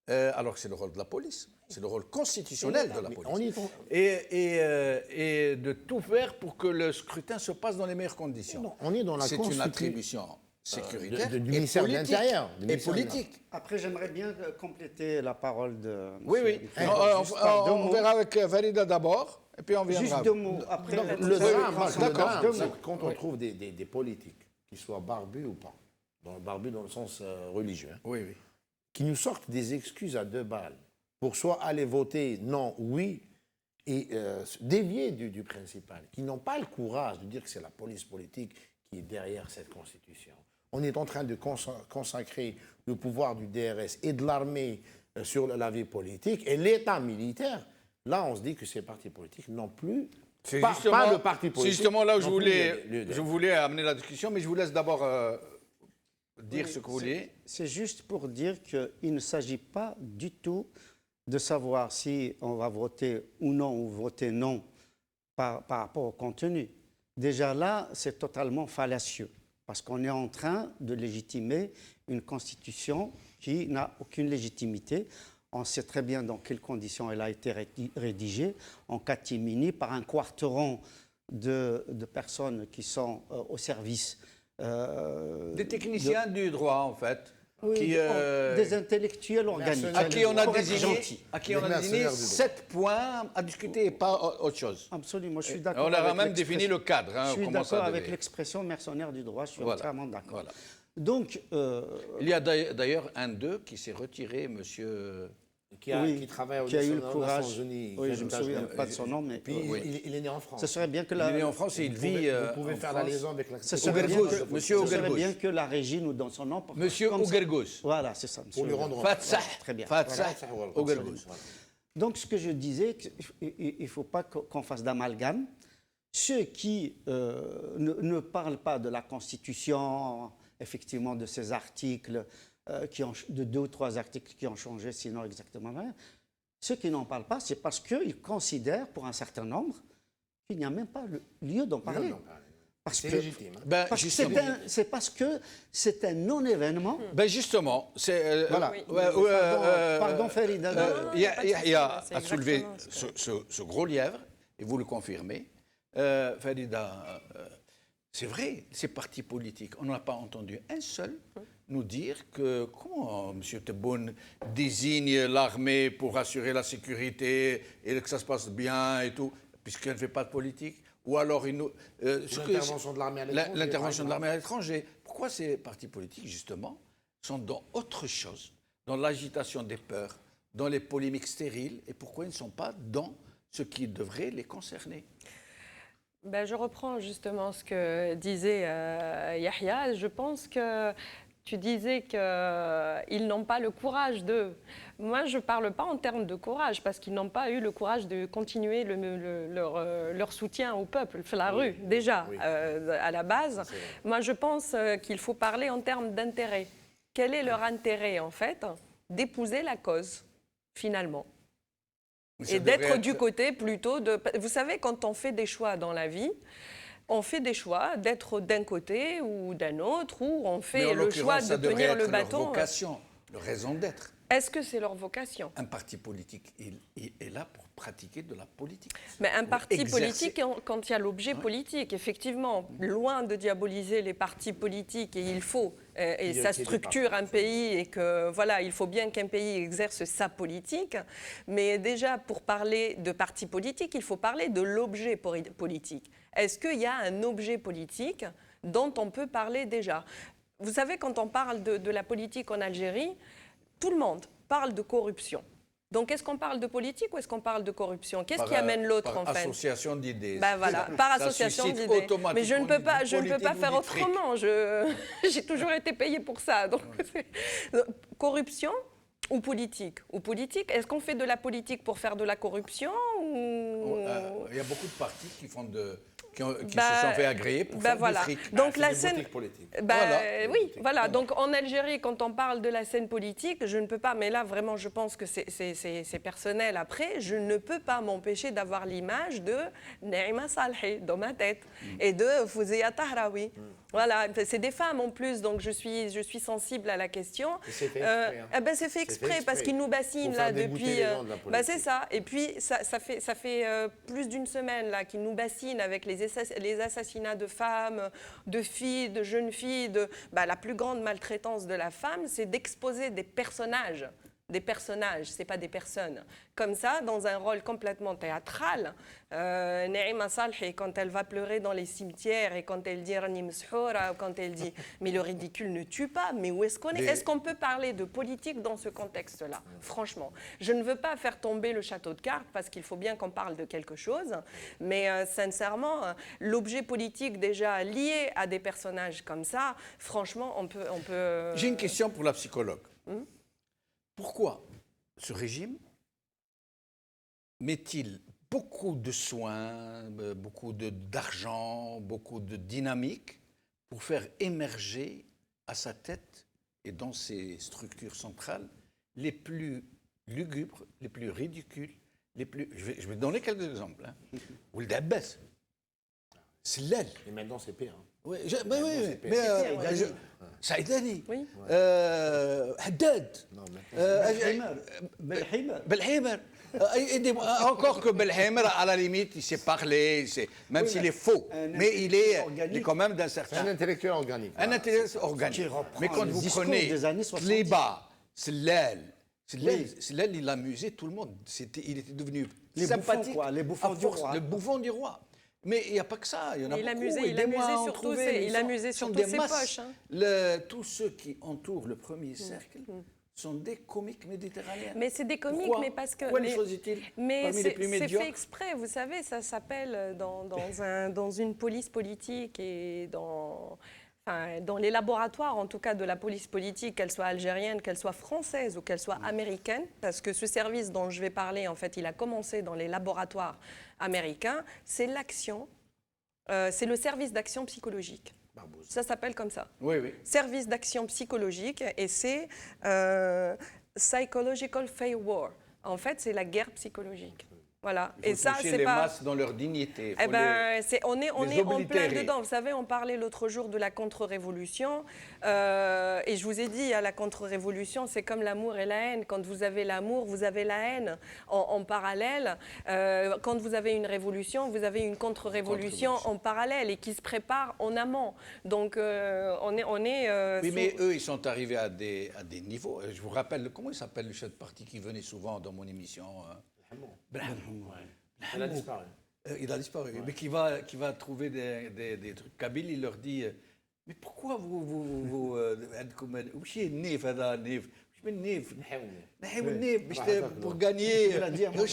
Alors que c'est le rôle de la police, c'est le rôle constitutionnel de la Mais police. on y est- Et de tout faire pour que le scrutin se passe dans les meilleures conditions. Non, on est dans la C'est une Constitution attribution sécuritaire du et ministère de politique. l'Intérieur, du Et ministère de politique. Après, j'aimerais bien compléter la parole de. Oui, oui. Monsieur Non, Dufay. on, Juste par deux on mots. verra avec Farida d'abord, et puis on viendra. Juste deux mots. Après, Le vous drame, allez moi, prendre- le drame, deux c'est mots. que quand on trouve des politiques, qu'ils soient barbus ou pas, barbus dans le sens religieux, hein, Oui, oui. qui nous sortent des excuses à deux balles pour soit aller voter non, oui, et dévier du principal, qui n'ont pas le courage de dire que c'est la police politique qui est derrière cette Constitution. On est en train de consacrer le pouvoir du DRS et de l'armée sur la vie politique, et l'État militaire, là, on se dit que ces partis politiques n'ont plus... C'est Pas le parti c'est politique. justement là où non plus je voulais amener la discussion, mais je vous laisse d'abord dire Oui, ce que vous vouliez. C'est juste pour dire qu'il ne s'agit pas du tout de savoir si on va voter ou voter non par rapport au contenu. Déjà là, c'est totalement fallacieux, parce qu'on est en train de légitimer une constitution qui n'a aucune légitimité. On sait très bien dans quelles conditions elle a été rédigée, en catimini, par un quarteron de personnes qui sont au service. Des techniciens du droit, en fait. Oui, qui, des intellectuels organiques. à qui on a Pour être désigné, gentil. à qui on a Les désigné mercenaires du droit. 7 points à discuter et pas autre chose. Absolument, je suis d'accord. On leur a avec même défini l'expression. le cadre. Hein, Je suis comment ça d'accord avec devait. l'expression mercenaire du droit, je suis Voilà. entièrement d'accord. Voilà. Donc, Il y a d'ailleurs un d'eux qui s'est retiré, monsieur. oui, qui travaille qui a eu le aux courage. Nations Unies. Oui, je ne me souviens pas de son nom, mais Puis il est né en France. ce serait bien que Il la, est né en France et il Vous vit. pouvez en faire France. la liaison avec la ce serait bien Ougergous, que, monsieur ce serait Ougergous. bien que la régie nous donne son nom. Monsieur Comme ça- Ougergous. Voilà, c'est ça. monsieur Pour lui Ougergous. rendre Fatsah. Très bien. Fatsah Ougergous. Donc, ce que je disais, il ne faut pas qu'on fasse d'amalgame. Ceux qui ne parlent pas de la Constitution, effectivement, de ces articles, de 2 ou 3 articles qui ont changé, sinon exactement rien, ceux qui n'en parlent pas, c'est parce qu'ils considèrent, pour un certain nombre, qu'il n'y a même pas lieu d'en parler. Parce C'est que, légitime. hein. Ben, parce que justement. c'est parce que c'est un non-événement. Ben justement, c'est. Voilà. Oui. Pardon, Farida. Yahya C'est a soulevé exactement ce gros lièvre, et vous le confirmez. Farida, c'est vrai, ces partis politiques, on n'a pas entendu un seul nous dire que comment M. Tebboune désigne l'armée pour assurer la sécurité et que ça se passe bien et tout, puisqu'elle ne fait pas de politique, ou alors L'intervention de l'armée à l'étranger. l'intervention de l'armée à l'étranger. Pourquoi ces partis politiques, justement, sont dans autre chose, dans l'agitation des peurs, dans les polémiques stériles, et pourquoi ils ne sont pas dans ce qui devrait les concerner? Ben, je reprends justement ce que disait Yahya. Je pense que tu disais qu'ils n'ont pas le courage de... Moi, je ne parle pas en termes de courage, parce qu'ils n'ont pas eu le courage de continuer leur soutien au peuple, la rue, déjà, à la base. Moi, je pense qu'il faut parler en termes d'intérêt. Quel est leur intérêt, en fait, d'épouser la cause, finalement? Et d'être du côté plutôt de... Vous savez, quand on fait des choix dans la vie, on fait des choix d'être d'un côté ou d'un autre, ou on fait le choix de tenir le bâton. Leur vocation, leur raison d'être. Est-ce que c'est leur vocation? Un parti politique, il est là pour pratiquer de la politique. Mais un parti politique, quand il y a l'objet politique, effectivement, loin de diaboliser les partis politiques, et il faut, et ça structure un pays, et que voilà, il faut bien qu'un pays exerce sa politique. Mais déjà, pour parler de parti politique, il faut parler de l'objet politique. Est-ce qu'il y a un objet politique dont on peut parler déjà? Vous savez, quand on parle de la politique en Algérie, tout le monde parle de corruption. Donc, est-ce qu'on parle de politique ou est-ce qu'on parle de corruption? Qu'est-ce qui amène l'autre, en fait? Par association d'idées. Ben voilà, par association d'idées. Mais je ne peux pas faire autrement. J'ai toujours été payée pour ça. Donc, corruption ou politique? Ou politique, est-ce qu'on fait de la politique pour faire de la corruption ou... Il y a beaucoup de partis qui font qui se sont fait agréer pour faire du fric. Donc la scène politique. Oui, voilà. Donc en Algérie, quand on parle de la scène politique, je ne peux pas, mais là vraiment je pense que c'est personnel après, je ne peux pas m'empêcher d'avoir l'image de Naïma Salhi dans ma tête et de Fouzia Tahraoui. Voilà, c'est des femmes en plus, donc je suis sensible à la question. C'est fait exprès. C'est fait exprès parce qu'ils nous bassinent là depuis... c'est ça. Et puis ça fait plus d'une semaine là qu'ils nous bassinent avec les assassinats de femmes, de filles, de jeunes filles. La plus grande maltraitance de la femme, c'est d'exposer des personnages. Des personnages, ce n'est pas des personnes. Comme ça, dans un rôle complètement théâtral, Naïma Salhi, quand elle va pleurer dans les cimetières et quand elle dit Rani Mshoura, quand elle dit « mais le ridicule ne tue pas », mais où est-ce qu'on est? Est-ce qu'on peut parler de politique dans ce contexte-là? Franchement, je ne veux pas faire tomber le château de cartes parce qu'il faut bien qu'on parle de quelque chose, mais sincèrement, l'objet politique déjà lié à des personnages comme ça, franchement, on peut... J'ai une question pour la psychologue. Pourquoi ce régime met-il beaucoup de soins, beaucoup d'argent, beaucoup de dynamique pour faire émerger à sa tête et dans ses structures centrales les plus lugubres, les plus ridicules, les plus... Je vais donner quelques exemples. Ould Abbas, Sellal. Et maintenant c'est pire. Oui, Saïdani, Haddad, Belhimer. Encore que Belhimer, à la limite, il sait parler, même s'il est faux, mais il est quand même d'un certain... Un intellectuel organique. Un intellectuel organique. Mais quand vous prenez Tliba, Sellal, il amusait tout le monde. Il était devenu sympathique. Les bouffons du roi. Le bouffon du roi. Mais il n'y a pas que ça, il y en a beaucoup. Il amusait surtout ses poches. Tous ceux qui entourent le premier cercle sont des comiques méditerranéens. Mais c'est des comiques, mais parce que... Pourquoi les choisit-il parmi les plus médiocres? C'est fait exprès, vous savez, ça s'appelle dans une police politique et dans les laboratoires, en tout cas de la police politique, qu'elle soit algérienne, qu'elle soit française ou qu'elle soit américaine, parce que ce service dont je vais parler, en fait, il a commencé dans les laboratoires américains, c'est l'action, c'est le service d'action psychologique. Ça s'appelle comme ça. Oui, oui. Service d'action psychologique, et c'est Psychological Fair War. En fait, c'est la guerre psychologique. Voilà. Il faut toucher les masses dans leur dignité. On est en plein dedans. Vous savez, on parlait l'autre jour de la contre-révolution. Et je vous ai dit, la contre-révolution, c'est comme l'amour et la haine. Quand vous avez l'amour, vous avez la haine en parallèle. Quand vous avez une révolution, vous avez une contre-révolution en parallèle et qui se prépare en amont. Donc, on est oui, mais eux, ils sont arrivés à des niveaux. Je vous rappelle, comment il s'appelle le chef de parti qui venait souvent dans mon émission? Elle a disparu. Il a disparu. Ouais. Mais qui va trouver des trucs. Kabyle, il leur dit mais pourquoi vous وش النيف هذا نيف وش من نيف نحيو النيف pour gagner. Il a dit à moi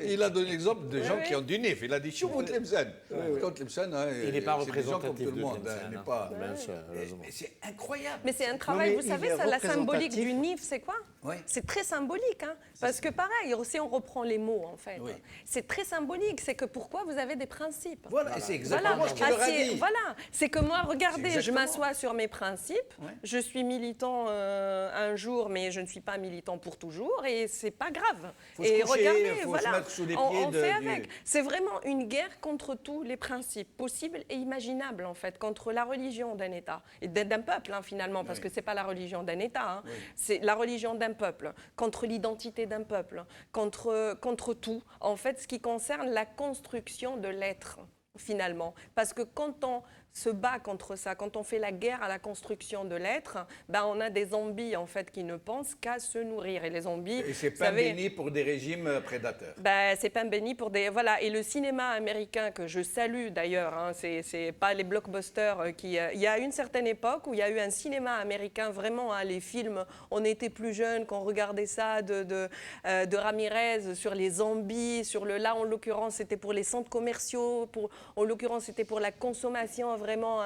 Il a donné l'exemple de gens Oui, qui ont du nif. Il a dit شوفوا تلمسان. Quand Tlemcen, Il n'est pas c'est des gens comme tout représentatif le monde. de Il n'est Tlemcen, pas. bien sûr, heureusement. Mais c'est incroyable. Mais c'est un travail, mais vous il savez, est ça, la symbolique représentatif. du NIF, c'est quoi? Oui. C'est très symbolique, hein, parce que pareil, si on reprend les mots, en fait, Oui. c'est très symbolique, c'est que pourquoi vous avez des principes. Voilà, et c'est Voilà, exactement ce qu'il leur a dit. voilà. C'est que moi, regardez, C'est je exactement. m'assois sur mes principes, Ouais. je suis militant un jour, mais je ne suis pas militant pour toujours, et c'est pas grave. Faut se et coucher, regardez, faut se voilà, mettre sous les on pieds fait du- avec. C'est vraiment une guerre contre tous les principes possibles et imaginables, en fait, contre la religion d'un État, et d'un peuple, hein, finalement, parce que c'est pas la religion d'un État, hein. C'est la religion d'un peuple, contre l'identité d'un peuple, contre tout, en fait, ce qui concerne la construction de l'être, finalement. Parce que quand on se bat contre ça, quand on fait la guerre à la construction de l'être, ben on a des zombies, en fait, qui ne pensent qu'à se nourrir. Et les zombies, Et c'est vous pas savez, béni pour des régimes prédateurs. ben, c'est pain béni pour des... Voilà, et le cinéma américain, que je salue d'ailleurs, hein, c'est pas les blockbusters qui... il y a une certaine époque où il y a eu un cinéma américain, vraiment, hein, les films, on était plus jeunes, quand on regardait ça, de Ramirez, sur les zombies, là, en l'occurrence, c'était pour les centres commerciaux, en l'occurrence, c'était pour la consommation vraiment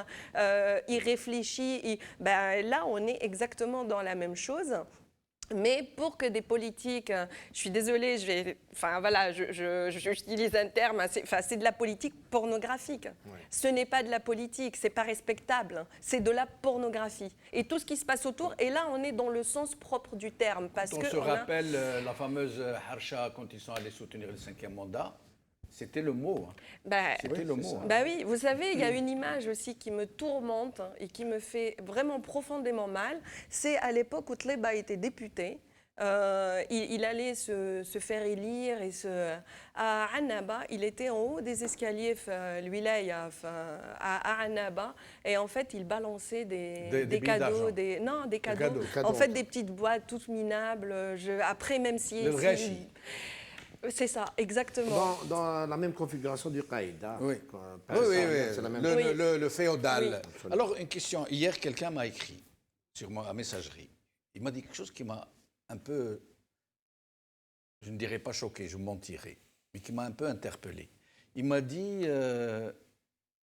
irréfléchie. Ben, là, on est exactement dans la même chose. Mais pour que des politiques, je suis désolée, j'utilise un terme, c'est de la politique pornographique. Ouais. Ce n'est pas de la politique, c'est pas respectable, c'est de la pornographie. Et tout ce qui se passe autour, et là on est dans le sens propre du terme. Parce on se rappelle la fameuse Harsha quand ils sont allés soutenir le 5e mandat. C'était le mot. C'était le mot. Bah oui, vous savez, il y a une image aussi qui me tourmente et qui me fait vraiment profondément mal. C'est à l'époque où Tléba était député. Il allait se faire élire à Annaba. Il était en haut des escaliers, l'Wilaya, à Annaba. Et en fait, il balançait des cadeaux. Des cadeaux. En fait, des petites boîtes toutes minables. Après, même si... Le Rachi. C'est ça, exactement. Dans la même configuration du Qaïd. Hein, oui, c'est la même le féodal. Oui. Alors, une question. Hier, quelqu'un m'a écrit sur ma messagerie. Il m'a dit quelque chose qui m'a un peu, je ne dirais pas choqué, je mentirais, mais qui m'a un peu interpellé. Il m'a dit,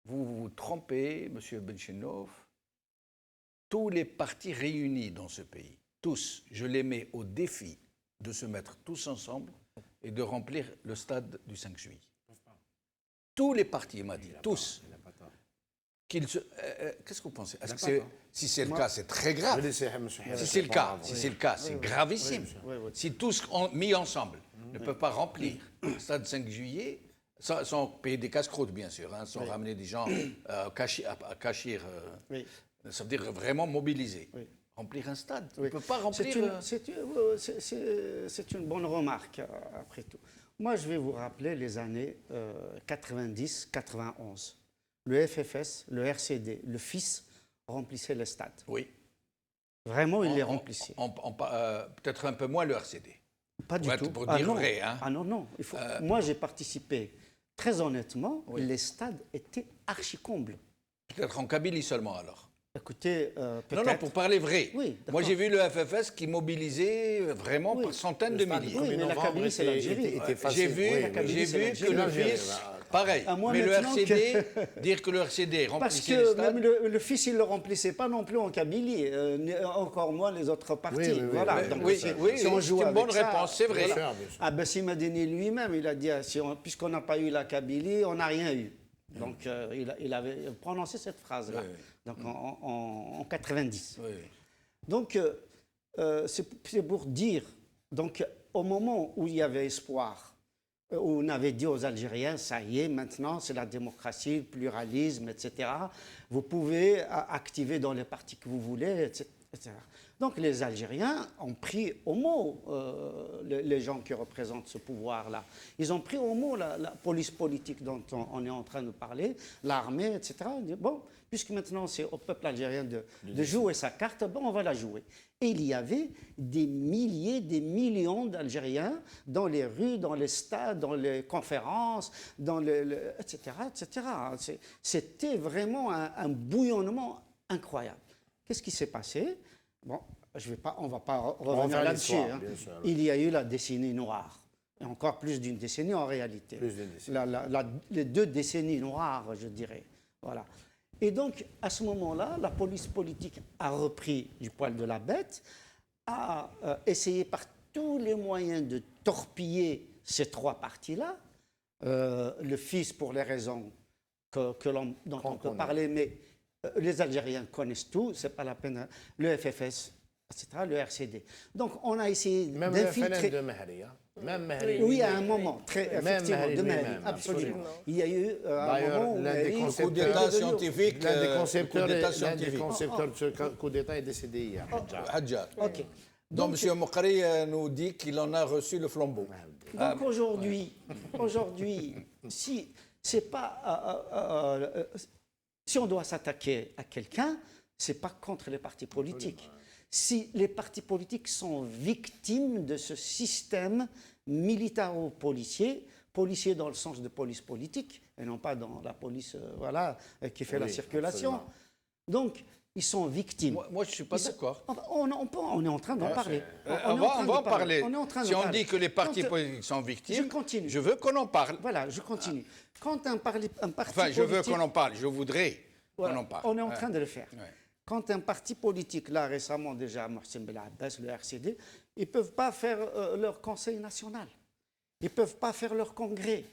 vous vous trompez, M. Benchenov, tous les partis réunis dans ce pays, tous, je les mets au défi de se mettre tous ensemble et de remplir le stade du 5 juillet. Tous les partis, il m'a dit, tous. Qu'est-ce que vous pensez? Si c'est le cas, c'est très grave. Si c'est le cas, c'est gravissime. Si tous mis ensemble ne peuvent pas remplir le stade 5 juillet, sans payer des casse-croûtes, bien sûr, hein, sans ramener des gens à Cachir, ça veut dire vraiment mobiliser. Remplir un stade. On ne peut pas remplir... C'est une bonne remarque, après tout. Moi, je vais vous rappeler les années 90-91. Le FFS, le RCD, le FIS remplissaient les stades. Oui. Vraiment, ils les remplissaient. Peut-être un peu moins le RCD. Pas du tout. Pour dire vrai. Hein. Ah non. Moi, j'ai participé. Très honnêtement, les stades étaient archi-combles. Peut-être en Kabylie seulement, alors. Écoutez, peut-être... Non, pour parler vrai. Oui, moi, j'ai vu le FFS qui mobilisait vraiment par centaines de milliers. Oui, mais la Kabylie, c'est l'Algérie. J'ai vu que le FIS... Pareil. Mais le RCD, dire que le RCD remplissait les stades... Parce que même le FIS, il ne le remplissait pas non plus en Kabylie, encore moins les autres partis. Voilà. C'est une bonne réponse, c'est vrai. Bassim Madeni lui-même, il a dit, puisqu'on n'a pas eu la Kabylie, on n'a rien eu. Donc, il avait prononcé cette phrase-là, donc en 90. Donc, c'est pour dire, donc, au moment où il y avait espoir, où on avait dit aux Algériens, ça y est, maintenant, c'est la démocratie, le pluralisme, etc. Vous pouvez activer dans les partis que vous voulez, etc. Donc les Algériens ont pris au mot les gens qui représentent ce pouvoir-là. Ils ont pris au mot la police politique dont on est en train de parler, l'armée, etc. On dit, bon, puisque maintenant c'est au peuple algérien de jouer sa carte, bon, on va la jouer. Et il y avait des milliers, des millions d'Algériens dans les rues, dans les stades, dans les conférences, etc., etc. C'était vraiment un bouillonnement incroyable. Qu'est-ce qui s'est passé? Bon, on ne va pas revenir là-dessus. Hein. Il y a eu la décennie noire. Et encore plus d'une décennie en réalité. Plus d'une décennie. Les 2 décennies noires, je dirais. Voilà. Et donc, à ce moment-là, la police politique a repris du poil de la bête, a essayé par tous les moyens de torpiller ces 3 partis-là. Le fils, pour les raisons dont on peut parler, mais les Algériens connaissent tout, c'est pas la peine. Le FFS, etc., le RCD. Donc, on a essayé d'infiltrer. Même le FNL de Mehri, hein. Même Mehri. Oui, à un moment, effectivement, de Mehri, absolument. Il y a eu un moment où l'un des Mehri, coup d'État scientifique. l'un des concepteurs de ce coup d'État est décédé hier. Hadjar. OK. Donc, M. Moukari nous dit qu'il en a reçu le flambeau. Donc aujourd'hui, si c'est pas, si on doit s'attaquer à quelqu'un, c'est pas contre les partis politiques. Si les partis politiques sont victimes de ce système militaro-policier, policier dans le sens de police politique, et non pas dans la police qui fait la circulation. Absolument. Donc, ils sont victimes. Moi, je ne suis pas d'accord. On est en train d'en parler. On va en parler. On est en train Si d'en on parler. dit que les partis politiques sont victimes, Je continue. je veux qu'on en parle. Voilà, je continue. Quand un parti Enfin, je veux politique... qu'on en parle. Je voudrais Voilà, qu'on en parle. on est en train de le faire. Ouais. Quand un parti politique, là récemment déjà, Mohsen Belabbas, le RCD, ils ne peuvent pas faire leur conseil national. Ils ne peuvent pas faire leur congrès.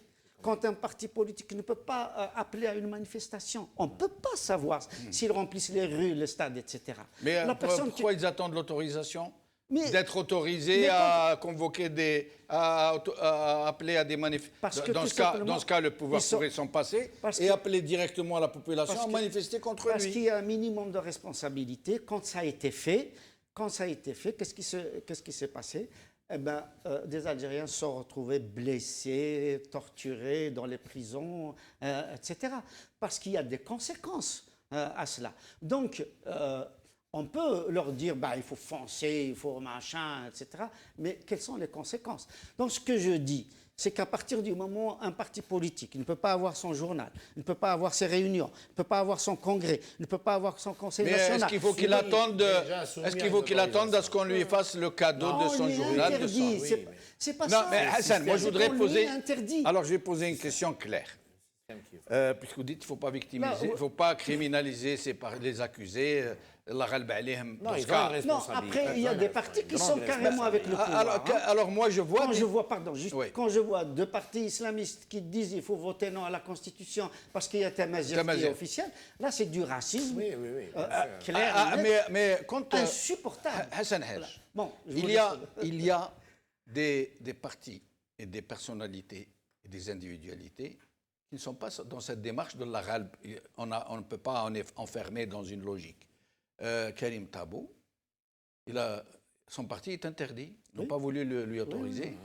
Quand un parti politique ne peut pas appeler à une manifestation, on ne peut pas savoir s'ils remplissent les rues, les stades, etc. Mais pourquoi ils attendent l'autorisation d'être autorisés mais à convoquer à appeler à des manifestations. Dans ce cas, le pouvoir pourrait s'en passer et appeler directement la population à manifester contre lui. Parce qu'il y a un minimum de responsabilité. Quand ça a été fait, qu'est-ce qui s'est passé? Eh ben, des Algériens se sont retrouvés blessés, torturés dans les prisons, etc. Parce qu'il y a des conséquences à cela. Donc, on peut leur dire, il faut foncer, il faut machin, etc. Mais quelles sont les conséquences? Donc, ce que je dis, c'est qu'à partir du moment où un parti politique ne peut pas avoir son journal, ne peut pas avoir ses réunions, ne peut pas avoir son congrès, ne peut pas avoir son conseil national... Est-ce qu'il faut qu'il attende à ce qu'on lui fasse le cadeau de son journal? C'est pas non, ça. mais Hassan, moi je voudrais poser... Interdit. Alors je vais poser une question claire. Puisque vous dites qu'il ne faut pas victimiser, il ne faut pas criminaliser les accusés. Non, après, il y a des partis qui sont carrément avec le pouvoir. Alors moi, je vois... Quand je vois 2 partis islamistes qui disent qu'il faut voter non à la Constitution parce qu'il y a Tamazir qui est officiel, là, c'est du racisme clair, mais insupportable. Hassan Haj, Bon, il y a des partis et des personnalités et des individualités qui ne sont pas dans cette démarche de la RALB. On ne peut pas en enfermer dans une logique. Karim Tabou, son parti est interdit. Ils n'ont pas voulu lui autoriser.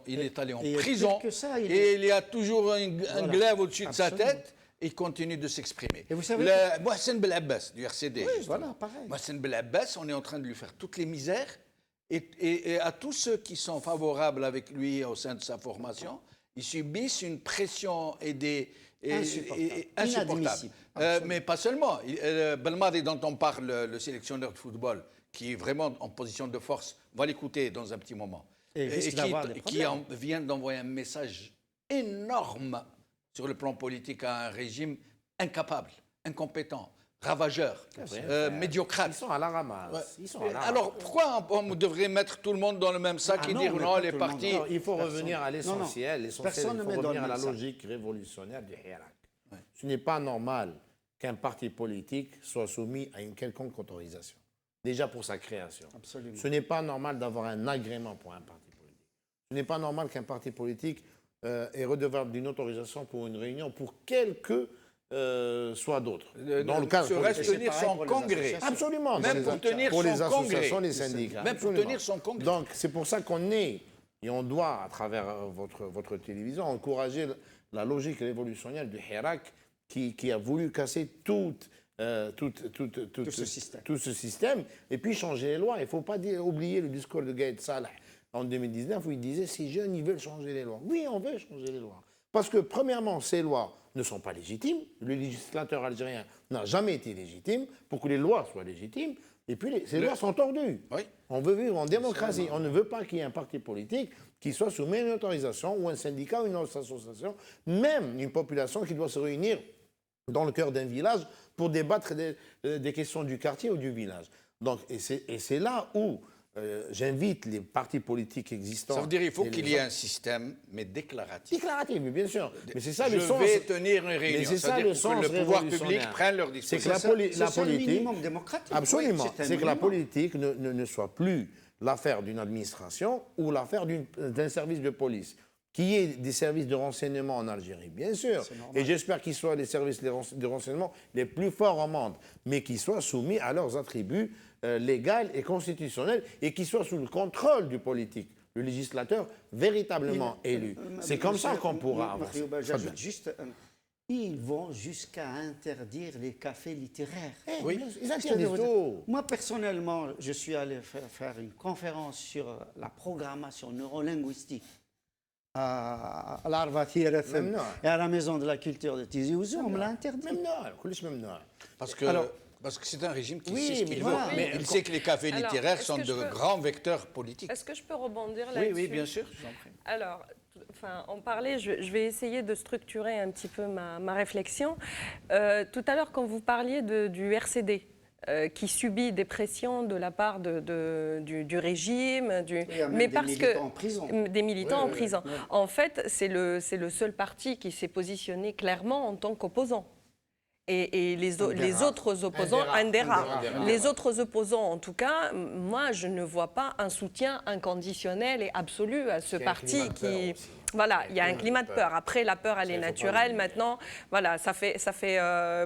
Il est allé en prison. Et il y a toujours un glaive au-dessus de sa tête. Il continue de s'exprimer. Et vous savez... Mohsen Belabbas, du RCD. Oui, voilà, pareil. Mohsen Belabbas, on est en train de lui faire toutes les misères. Et à tous ceux qui sont favorables avec lui au sein de sa formation, ils subissent une pression insupportable. Mais pas seulement. Belmadi, dont on parle, le sélectionneur de football, qui est vraiment en position de force, on va l'écouter dans un petit moment, qui vient d'envoyer un message énorme sur le plan politique à un régime incapable, incompétent, ravageur, médiocrate. Ils sont à la ramasse. Alors pourquoi on devrait mettre tout le monde dans le même sac et dire non, les partis... Non, il faut revenir à l'essentiel. Il faut revenir à la logique révolutionnaire du Hirak. Ce n'est pas normal qu'un parti politique soit soumis à une quelconque autorisation, déjà pour sa création. Absolument. Ce n'est pas normal d'avoir un agrément pour un parti politique. Ce n'est pas normal qu'un parti politique est redevable d'une autorisation pour une réunion pour quelques soit d'autres. Dans le cadre serait-ce politique. tenir son congrès. Absolument. Même pour tenir pour les son associations, congrès. les syndicats. Même pour Absolument. tenir son congrès. Donc, c'est pour ça qu'on est, et on doit, à travers votre télévision, encourager la logique révolutionnaire du Hirak qui a voulu casser tout ce système et puis changer les lois. Il ne faut pas oublier le discours de Gaïd Salah en 2019 où il disait ces jeunes, ils veulent changer les lois. Oui, on veut changer les lois. Parce que, premièrement, ces lois ne sont pas légitimes. Le législateur algérien n'a jamais été légitime pour que les lois soient légitimes. Et puis, ces lois sont tordues. Oui. On veut vivre en démocratie. On ne veut pas qu'il y ait un parti politique qui soit soumis à une autorisation ou un syndicat ou une autre association, même une population qui doit se réunir dans le cœur d'un village pour débattre des questions du quartier ou du village. Donc, et c'est là où j'invite les partis politiques existants. Ça veut dire qu'il faut qu'il y ait un système, mais déclaratif. Déclaratif, mais bien sûr. Mais c'est ça Je le sens. vais tenir une réunion. Mais c'est ça C'est-à-dire le sens que le pouvoir révolutionnaire. public prenne leur C'est disposition. que la C'est un politique. minimum démocratique. Absolument. Oui, C'est que la politique ne soit plus l'affaire d'une administration ou l'affaire d'un service de police. Qu'il y ait des services de renseignement en Algérie, bien sûr. Et j'espère qu'ils soient les services de renseignement les plus forts au monde, mais qu'ils soient soumis à leurs attributs légaux et constitutionnels et qu'ils soient sous le contrôle du politique, le législateur véritablement élu. C'est comme ça qu'on pourra avancer. J'ajoute juste, ils vont jusqu'à interdire les cafés littéraires. Oui. Ils interdisent tout. Moi, personnellement, je suis allé faire une conférence sur la programmation neurolinguistique à l'Arvatir FM et à la Maison de la Culture de Tizi Ouzou. On me l'a interdit. Parce que c'est un régime qui Oui, sait ce qu'il mais veut. voilà. Mais il sait que les cafés Alors, littéraires est-ce sont que de je peux- grands vecteurs politiques. Est-ce que je peux rebondir Oui, là-dessus? oui, bien sûr. Je vous en prie. Alors, on parlait, je vais essayer de structurer un petit peu ma réflexion. Tout à l'heure, quand vous parliez du RCD, qui subit des pressions de la part du régime, Il y a même mais des parce militants que en prison. des militants en prison. En fait, c'est le seul parti qui s'est positionné clairement en tant qu'opposant. Et les autres opposants, un des rares. Les autres opposants, en tout cas, moi, je ne vois pas un soutien inconditionnel et absolu à ce parti qui... Voilà, il y a un climat de peur. Après, la peur, elle est naturelle. Maintenant, voilà, ça fait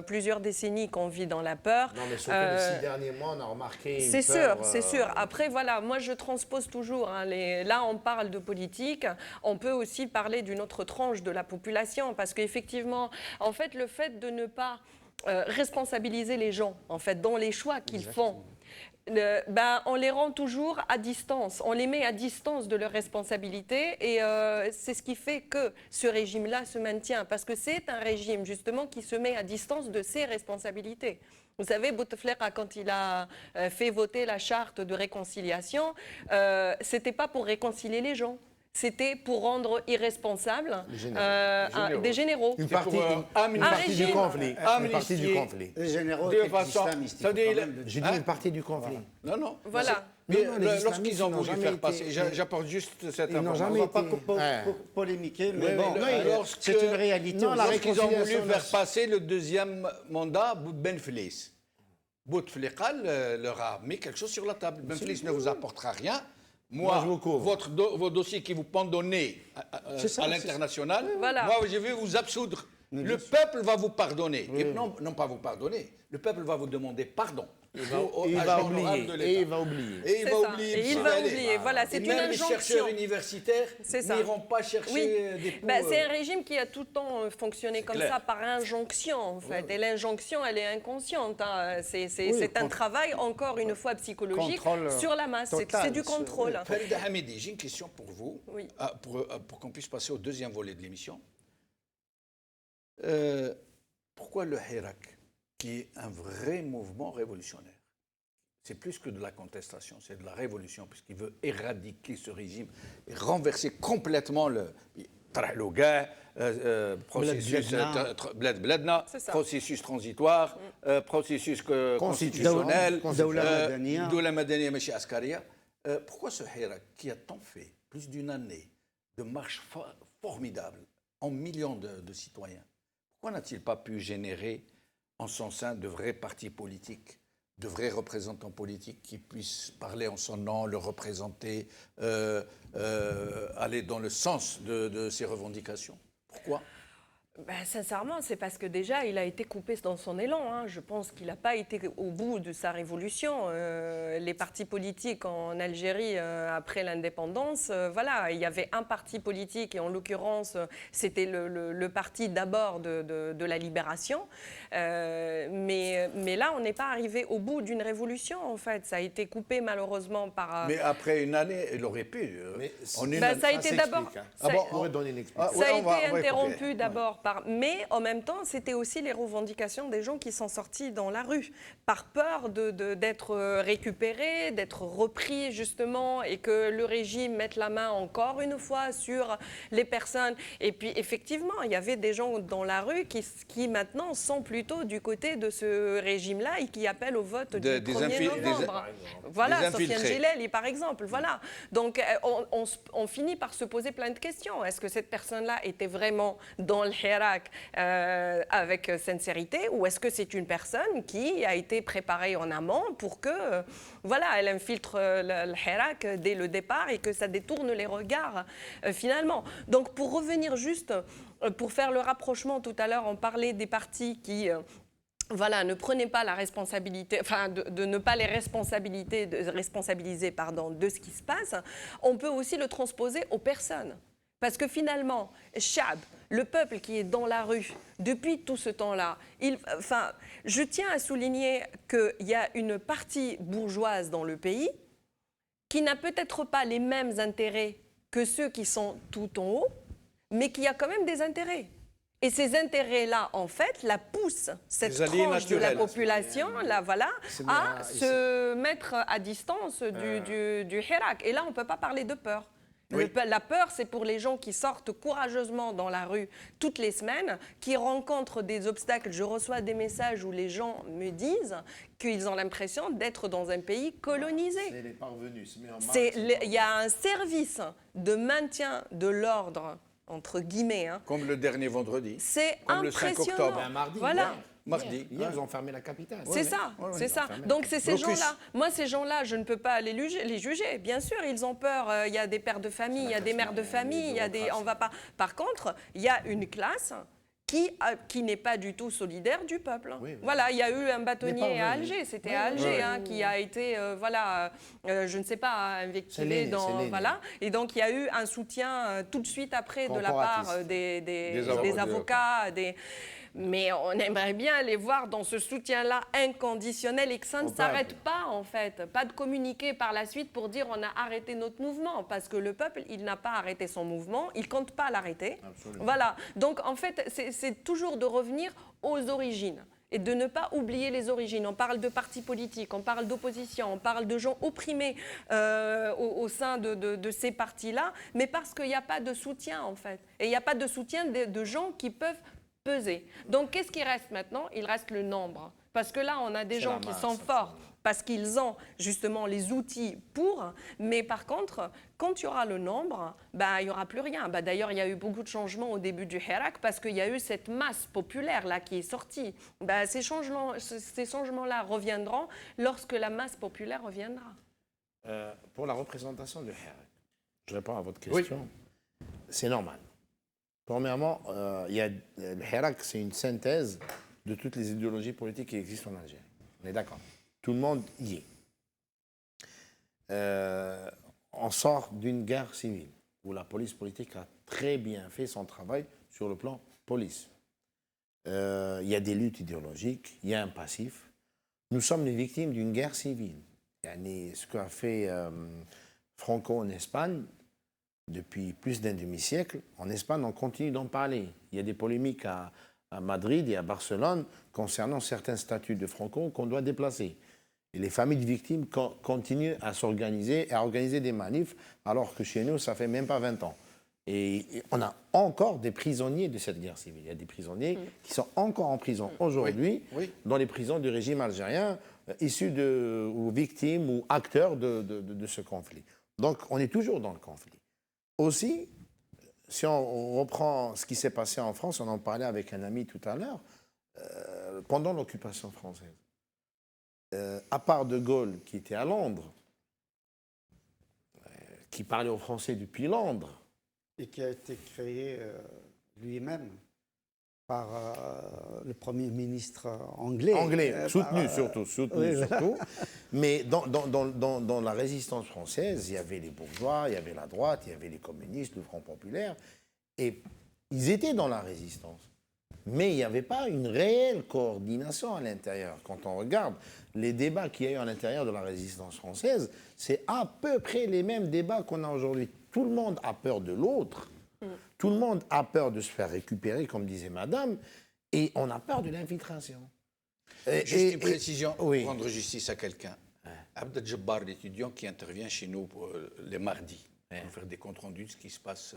plusieurs décennies qu'on vit dans la peur. Non, mais surtout les 6 derniers mois, on a remarqué une C'est sûr, peur, c'est sûr. Après, voilà, moi, je transpose toujours. Là, on parle de politique. On peut aussi parler d'une autre tranche de la population. Parce qu'effectivement, en fait, le fait de ne pas responsabiliser les gens, en fait, dans les choix qu'ils font, on les rend toujours à distance. On les met à distance de leurs responsabilités. Et c'est ce qui fait que ce régime-là se maintient. Parce que c'est un régime, justement, qui se met à distance de ses responsabilités. Vous savez, Bouteflika, quand il a fait voter la charte de réconciliation, c'était pas pour réconcilier les gens. C'était pour rendre irresponsables des généraux. Une partie régime. du conflit. Une partie du conflit. Les généraux De étaient façon- islamistes. ça veut dire, J'ai dit une partie du conflit. Non. Voilà. Mais Non, les lorsqu'ils ont islamistes n'ont voulu jamais faire été- passer, j'apporte juste cette Ils n'ont On information. ne jamais va pas été- polémiquer, mais Oui, bon, oui, lorsque- c'est une réalité. Non, la aussi. Lorsqu'ils ont voulu réconciliation faire passer le deuxième mandat, Ben Feliz. Bouteflika leur a mis quelque chose sur la table. Ben Feliz ne vous apportera rien. Moi, je vous couvre. vos dossiers qui vous pendent au nez C'est ça, à l'international, Voilà. moi, je vais vous absoudre. Le peuple va vous pardonner. Et non pas vous pardonner. Le peuple va vous demander pardon. Et il va oublier. Et il va oublier. Et il C'est va ça. oublier. Et il vous va allez. oublier. Voilà, c'est Et une même les injonction. chercheurs universitaires C'est ça. n'iront pas chercher Oui. des poux. C'est un régime qui a tout le temps fonctionné comme clair. ça, par injonction, en fait. Et l'injonction, elle est inconsciente. Hein. C'est un contre- travail, encore une fois, psychologique Contrôle sur la masse. total C'est du sur- contrôle. Farida Hamidi, j'ai une question pour vous, Oui. pour qu'on puisse passer au deuxième volet de l'émission. Pourquoi le Hirak, qui est un vrai mouvement révolutionnaire, c'est plus que de la contestation, c'est de la révolution, puisqu'il veut éradiquer ce régime et renverser complètement le processus Bled Bledna, C'est ça. processus transitoire, processus constitutionnel, Daoula Madaniya. Doula Madaniya, Meshi Askaria. Pourquoi ce Hirak, qui a tant fait, plus d'une année, de marches formidables en millions de citoyens, pourquoi n'a-t-il pas pu générer en son sein de vrais partis politiques, de vrais représentants politiques qui puissent parler en son nom, le représenter, aller dans le sens de ses revendications? Pourquoi? Sincèrement, c'est parce que déjà, il a été coupé dans son élan. Hein. Je pense qu'il n'a pas été au bout de sa révolution. Les partis politiques en Algérie, après l'indépendance, voilà, il y avait un parti politique, et en l'occurrence, c'était le parti d'abord de la libération. Mais là, on n'est pas arrivé au bout d'une révolution, en fait. Ça a été coupé, malheureusement, par... Mais après une année, il aurait pu. Mais ça a été d'abord... On va donner une explication. Ça a on va été interrompu écouter. d'abord par... Mais en même temps, c'était aussi les revendications des gens qui sont sortis dans la rue, par peur d'être récupérés, d'être repris justement, et que le régime mette la main encore une fois sur les personnes. Et puis effectivement, il y avait des gens dans la rue qui maintenant sont plutôt du côté de ce régime-là et qui appellent au vote du 1er novembre. Voilà, Sofiane Gileli par exemple. Voilà. Donc on finit par se poser plein de questions. Est-ce que cette personne-là était vraiment dans le Hirak avec sincérité, ou est-ce que c'est une personne qui a été préparée en amont pour que, voilà, elle infiltre le Hirak dès le départ et que ça détourne les regards finalement. Donc pour revenir juste, pour faire le rapprochement, tout à l'heure on parlait des partis qui... voilà, ne prenez pas la responsabilité, enfin de ne pas les responsabiliser de ce qui se passe. On peut aussi le transposer aux personnes. Parce que finalement, Chab, le peuple qui est dans la rue depuis tout ce temps-là, je tiens à souligner qu'il y a une partie bourgeoise dans le pays qui n'a peut-être pas les mêmes intérêts que ceux qui sont tout en haut, mais qui a quand même des intérêts. Et ces intérêts-là, en fait, la poussent, cette tranche de la population, là, voilà, à se mettre à distance du Hirak. Et là, on ne peut pas parler de peur. Oui. La peur, c'est pour les gens qui sortent courageusement dans la rue toutes les semaines, qui rencontrent des obstacles. Je reçois des messages où les gens me disent qu'ils ont l'impression d'être dans un pays colonisé. C'est les parvenus. Il y a un service de maintien de l'ordre, entre guillemets. Hein. Comme le dernier vendredi. C'est comme impressionnant. Le 5 octobre. Mardi. Voilà. Mardi. Hier, ils ont fermé la capitale. C'est ça, c'est ça. Donc c'est ces gens-là. Moi, ces gens-là, je ne peux pas les juger. Bien sûr, ils ont peur. Il y a des pères de famille, il y a des mères de famille, il y a des. On va pas. Par contre, il y a une classe qui n'est pas du tout solidaire du peuple. Oui, oui. Voilà, il y a eu un bâtonnier à Alger, c'était à Alger, qui a été, je ne sais pas, invectivé dans... Voilà. Et donc, il y a eu un soutien tout de suite après de la part des avocats, Mais on aimerait bien les voir dans ce soutien-là inconditionnel et que ça ne s'arrête pas, en fait. Pas de communiquer par la suite pour dire on a arrêté notre mouvement. Parce que le peuple, il n'a pas arrêté son mouvement, il ne compte pas l'arrêter. Voilà. Donc, en fait, c'est toujours de revenir aux origines et de ne pas oublier les origines. On parle de partis politiques, on parle d'opposition, on parle de gens opprimés au sein de ces partis-là, mais parce qu'il n'y a pas de soutien, en fait. Et il n'y a pas de soutien de gens qui peuvent peser. Donc, qu'est-ce qui reste maintenant? Il reste le nombre. Parce que là, on a des gens qui sont forts parce qu'ils ont justement les outils pour. Mais par contre, quand il y aura le nombre, il n'y aura plus rien. D'ailleurs, il y a eu beaucoup de changements au début du Hirak parce qu'il y a eu cette masse populaire là qui est sortie. Ces changements-là reviendront lorsque la masse populaire reviendra. Pour la représentation du Hirak, je réponds à votre question. Oui. C'est normal. Premièrement, le Hirak, c'est une synthèse de toutes les idéologies politiques qui existent en Algérie. On est d'accord. Tout le monde y est. On sort d'une guerre civile où la police politique a très bien fait son travail sur le plan police. Il y a des luttes idéologiques, il y a un passif. Nous sommes les victimes d'une guerre civile. Ce qu'a fait Franco en Espagne, depuis plus d'un demi-siècle, en Espagne, on continue d'en parler. Il y a des polémiques à Madrid et à Barcelone concernant certains statuts de Franco qu'on doit déplacer. Et les familles de victimes continuent à s'organiser et à organiser des manifs, alors que chez nous, ça fait même pas 20 ans. Et on a encore des prisonniers de cette guerre civile. Il y a des prisonniers qui sont encore en prison aujourd'hui, dans les prisons du régime algérien, issus ou victimes ou acteurs de ce conflit. Donc, on est toujours dans le conflit. Aussi, si on reprend ce qui s'est passé en France, on en parlait avec un ami tout à l'heure, pendant l'occupation française. À part De Gaulle, qui était à Londres, qui parlait au Français depuis Londres. Et qui a été créé lui-même. par le Premier ministre anglais. Anglais, soutenu surtout. oui, voilà. Surtout. Mais dans la résistance française, il y avait les bourgeois, il y avait la droite, il y avait les communistes, le Front populaire. Et ils étaient dans la résistance. Mais il n'y avait pas une réelle coordination à l'intérieur. Quand on regarde les débats qu'il y a eu à l'intérieur de la résistance française, c'est à peu près les mêmes débats qu'on a aujourd'hui. Tout le monde a peur de l'autre. Tout le monde a peur de se faire récupérer, comme disait madame, et on a peur de l'infiltration. Juste une précision, oui. pour rendre justice à quelqu'un. Abdel Jabbar, l'étudiant qui intervient chez nous les mardis, pour faire des comptes rendus de ce qui se passe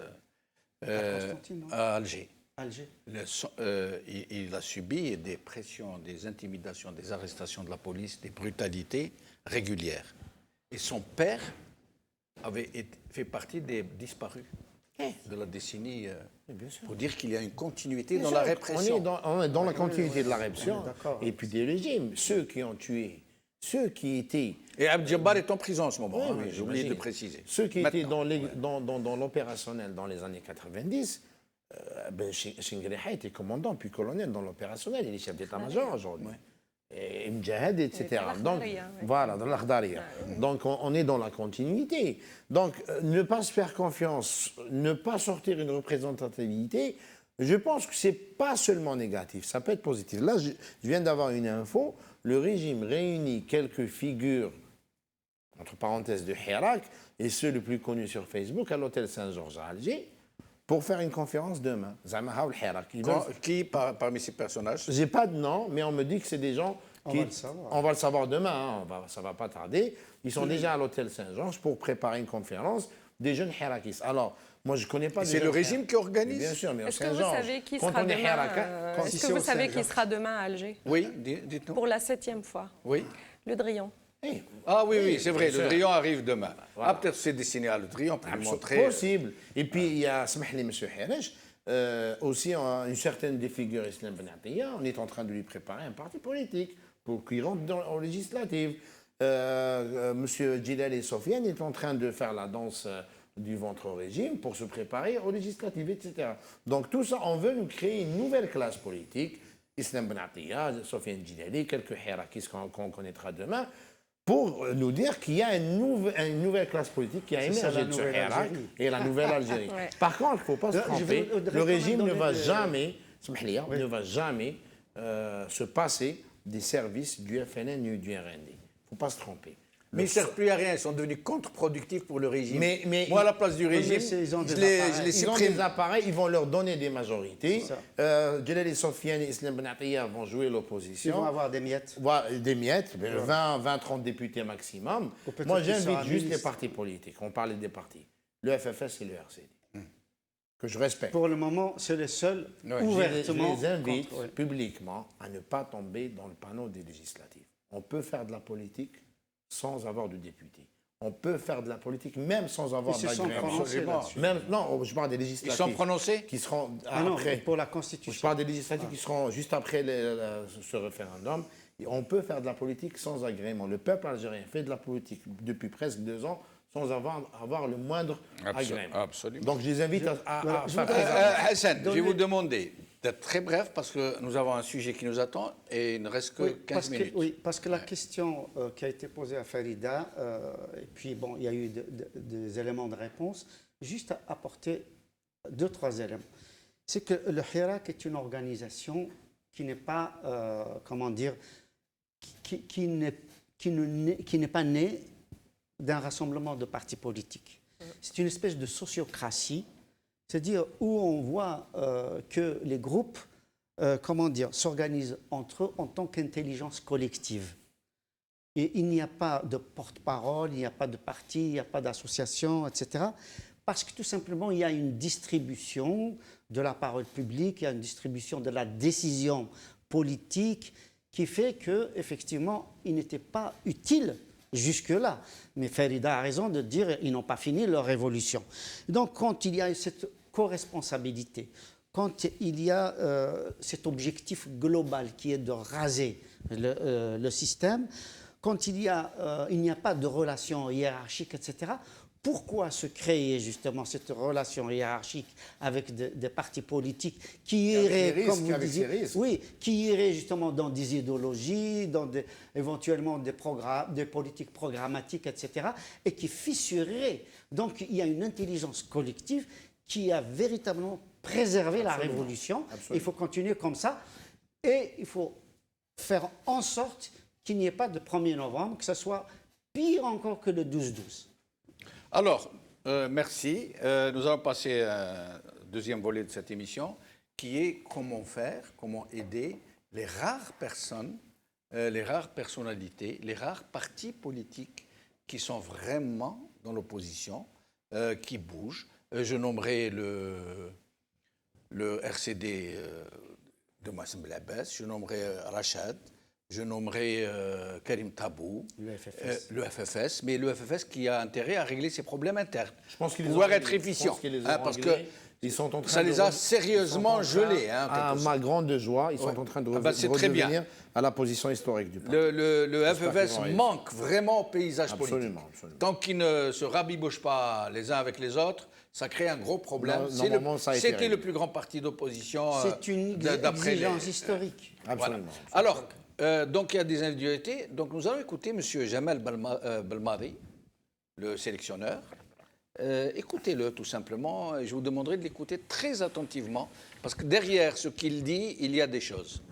à Alger. Alger. Il a subi des pressions, des intimidations, des arrestations de la police, des brutalités régulières. Et son père fait partie des disparus de la décennie, pour dire qu'il y a une continuité dans la répression. On est dans la continuité de la répression et puis des régimes. Ceux qui ont tué, ceux qui étaient... Et Abdel Jabbar est en prison en ce moment, Oui, j'ai oublié de le préciser. Ceux qui étaient dans l'opérationnel dans les années 90, Chingraiha était commandant puis colonel dans l'opérationnel, il est chef d'état-major aujourd'hui. Et Mjahad, etc. Donc, voilà, dans l'Akhdariya. Donc, on est dans la continuité. Donc, ne pas se faire confiance, ne pas sortir une représentativité, je pense que ce n'est pas seulement négatif, ça peut être positif. Là, je viens d'avoir une info, le régime réunit quelques figures, entre parenthèses, de Hirak, et ceux les plus connus sur Facebook, à l'hôtel Saint-Georges à Alger, pour faire une conférence demain. Qui parmi ces personnages? J'ai pas de nom, mais on me dit que c'est des gens qui... On va le savoir demain, ça va pas tarder. Ils sont déjà à l'hôtel Saint-Georges pour préparer une conférence des jeunes Hirakis. Alors, moi, je connais pas... C'est le régime qui organise? Bien sûr, mais au Est-ce que vous Saint-Georges... savez qui sera demain, est-ce que vous savez qui sera demain à Alger? Oui, dites-nous. Pour la 7e fois. Oui. Le Drian. Ah oui, c'est vrai, bien le sûr. Drian arrive demain. Voilà. Ah, peut-être c'est destiné à le Drian pour lui montrer... Possible. Et puis, il y a, smahli, M. Hiraj, aussi une certaine des figures Islam Ben Atiyah, on est en train de lui préparer un parti politique pour qu'il rentre aux législatives. M. Djilal et Sofiane est en train de faire la danse du ventre au régime pour se préparer aux législatives, etc. Donc tout ça, on veut nous créer une nouvelle classe politique, Islam Ben Atiyah, Sofiane Djilali, quelques Hirakis qu'on connaîtra demain, pour nous dire qu'il y a une nouvelle classe politique qui a émergé de ce Hirak et la nouvelle Algérie. Par contre, il ne faut pas se tromper, le régime ne va jamais, se passer des services du FNN ou du RND. Il ne faut pas se tromper. Mais ils ne servent plus à rien, ils sont devenus contre-productifs pour le régime. Mais moi, à la place du régime, ils ont ils ont des appareils, ils vont leur donner des majorités. Djelal et Sofiane et Islam Ben Atiyah vont jouer l'opposition. Ils vont avoir des miettes. Des miettes, 20-30 députés maximum. Moi, j'invite juste les partis politiques. On parlait des partis. Le FFS et le RCD. Que je respecte. Pour le moment, c'est les seuls ouvertement. Je les invite publiquement à ne pas tomber dans le panneau des législatives. On peut faire de la politique sans avoir de députés. On peut faire de la politique même sans avoir d'agrément. Non, je parle des législatives. Ils sont prononcés qui seront après. Pour la Constitution. Je parle des législatives qui seront juste après ce référendum. Et on peut faire de la politique sans agrément. Le peuple algérien fait de la politique depuis presque 2 ans sans avoir le moindre agrément. Absolument. Donc je les invite à faire Hassan, je vais vous demander d'être très bref parce que nous avons un sujet qui nous attend et il ne reste que 15 minutes. Oui, parce que la question qui a été posée à Farida, et puis bon, il y a eu des éléments de réponse, juste apporter 2-3 éléments. C'est que le Hirak est une organisation qui n'est pas, comment dire, qui n'est pas née d'un rassemblement de partis politiques. C'est une espèce de sociocratie, c'est-à-dire où on voit que les groupes, s'organisent entre eux en tant qu'intelligence collective. Et il n'y a pas de porte-parole, il n'y a pas de parti, il n'y a pas d'association, etc. Parce que tout simplement, il y a une distribution de la parole publique, il y a une distribution de la décision politique qui fait qu'effectivement, il n'était pas utile jusque-là. Mais Farida a raison de dire qu'ils n'ont pas fini leur révolution. Donc, quand il y a cette co-responsabilité, quand il y a cet objectif global qui est de raser le système, quand il n'y a pas de relation hiérarchique, etc., pourquoi se créer justement cette relation hiérarchique avec des partis politiques qui iraient, comme vous disiez, oui, qui iraient justement dans des idéologies, dans éventuellement des politiques programmatiques, etc., et qui fissureraient. Donc il y a une intelligence collective qui a véritablement préservé la révolution. Il faut continuer comme ça, et il faut faire en sorte qu'il n'y ait pas de 1er novembre, que ce soit pire encore que le 12-12. Alors, merci. Nous allons passer à un deuxième volet de cette émission, qui est comment faire, comment aider les rares personnes, les rares personnalités, les rares partis politiques qui sont vraiment dans l'opposition, qui bougent. Je nommerai le RCD de Massem Blabès, je nommerai Rachad, je nommerai Karim Tabou, le FFS, mais le FFS qui a intérêt à régler ses problèmes internes. Je pense qu'ils pouvoir être efficient. Parce que ils sont en train ça les a sérieusement gelés. À ma grande joie, ils sont en train de redevenir à la position historique du parti. Le FFS manque vraiment au paysage politique. Absolument. Tant qu'ils ne se rabibouchent pas les uns avec les autres, ça crée un gros problème. C'était le plus grand parti d'opposition c'est une exigence historique. Absolument. Voilà. Alors, donc il y a des individualités. Donc nous allons écouter M. Jamal Belmadi, le sélectionneur. Écoutez-le tout simplement. Et je vous demanderai de l'écouter très attentivement, parce que derrière ce qu'il dit, il y a des choses.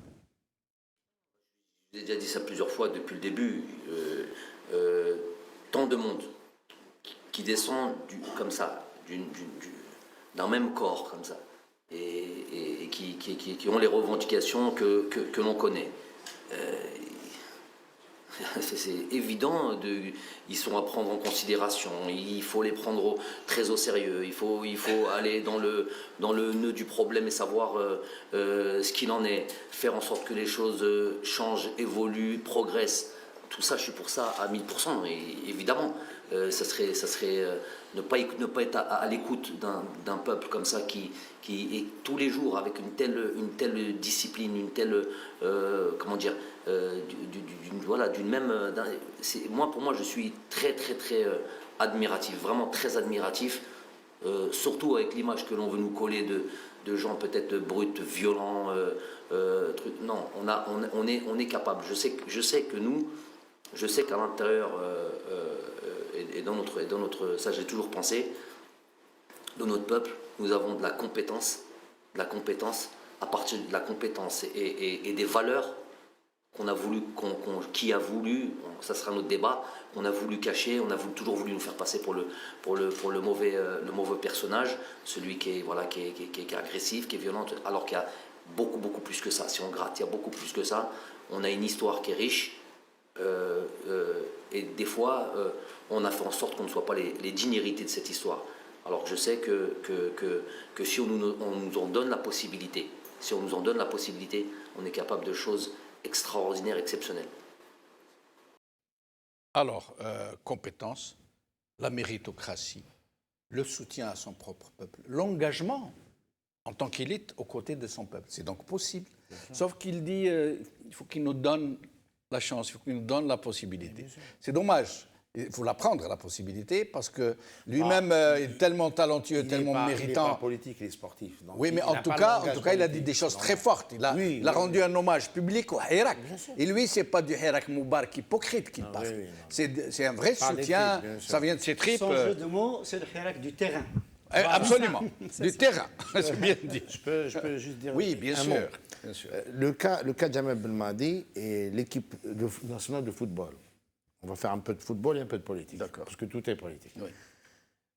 J'ai déjà dit ça plusieurs fois depuis le début. Tant de monde qui descend comme ça, d'un même corps comme ça, et qui ont les revendications que l'on connaît. C'est évident, ils sont à prendre en considération, il faut les prendre très au sérieux, il faut aller dans le nœud du problème et savoir ce qu'il en est, faire en sorte que les choses changent, évoluent, progressent. Tout ça, je suis pour ça à 1000%, et évidemment. Ça serait ne pas être à l'écoute d'un peuple comme ça qui est tous les jours avec une telle discipline, une telle comment dire, d'une même. Pour moi, je suis très admiratif, vraiment très admiratif, surtout avec l'image que l'on veut nous coller de gens peut-être bruts, violents, non, on est capable. Je sais que nous. Je sais qu'à l'intérieur, et dans notre, ça j'ai toujours pensé, dans notre peuple, nous avons de la compétence, à partir de la compétence et des valeurs qu'on a voulu, qui a voulu, ça sera notre débat, qu'on a voulu cacher, on a toujours voulu nous faire passer pour le mauvais personnage, celui qui est agressif, qui est violent, alors qu'il y a beaucoup plus que ça. Si on gratte, il y a beaucoup plus que ça. On a une histoire qui est riche. Et des fois, on a fait en sorte qu'on ne soit pas les dignes hérités de cette histoire. Alors que je sais que si on nous en donne la possibilité, on est capable de choses extraordinaires, exceptionnelles. Alors, compétence, la méritocratie, le soutien à son propre peuple, l'engagement en tant qu'élite aux côtés de son peuple. C'est donc possible. Sauf qu'il dit il faut qu'il nous donne la chance, il faut qu'il nous donne la possibilité. C'est dommage. Il faut la prendre, la possibilité, parce que lui-même est tellement talentueux, tellement méritant. Il n'est pas politique, il est sportif. Donc oui, mais en tout cas, il a dit des choses très fortes. Il a rendu un hommage public au Hirak. Et lui, ce n'est pas du Hirak Moubarak hypocrite qu'il parle. C'est un vrai soutien, ça vient de ses tripes. Son jeu de mots, c'est le Hirak du terrain. Absolument, du terrain, c'est bien dit. Je peux juste dire oui, bien sûr. Le cas de Jamal Belmadi et l'équipe nationale de football. On va faire un peu de football et un peu de politique. D'accord. Parce que tout est politique. Oui.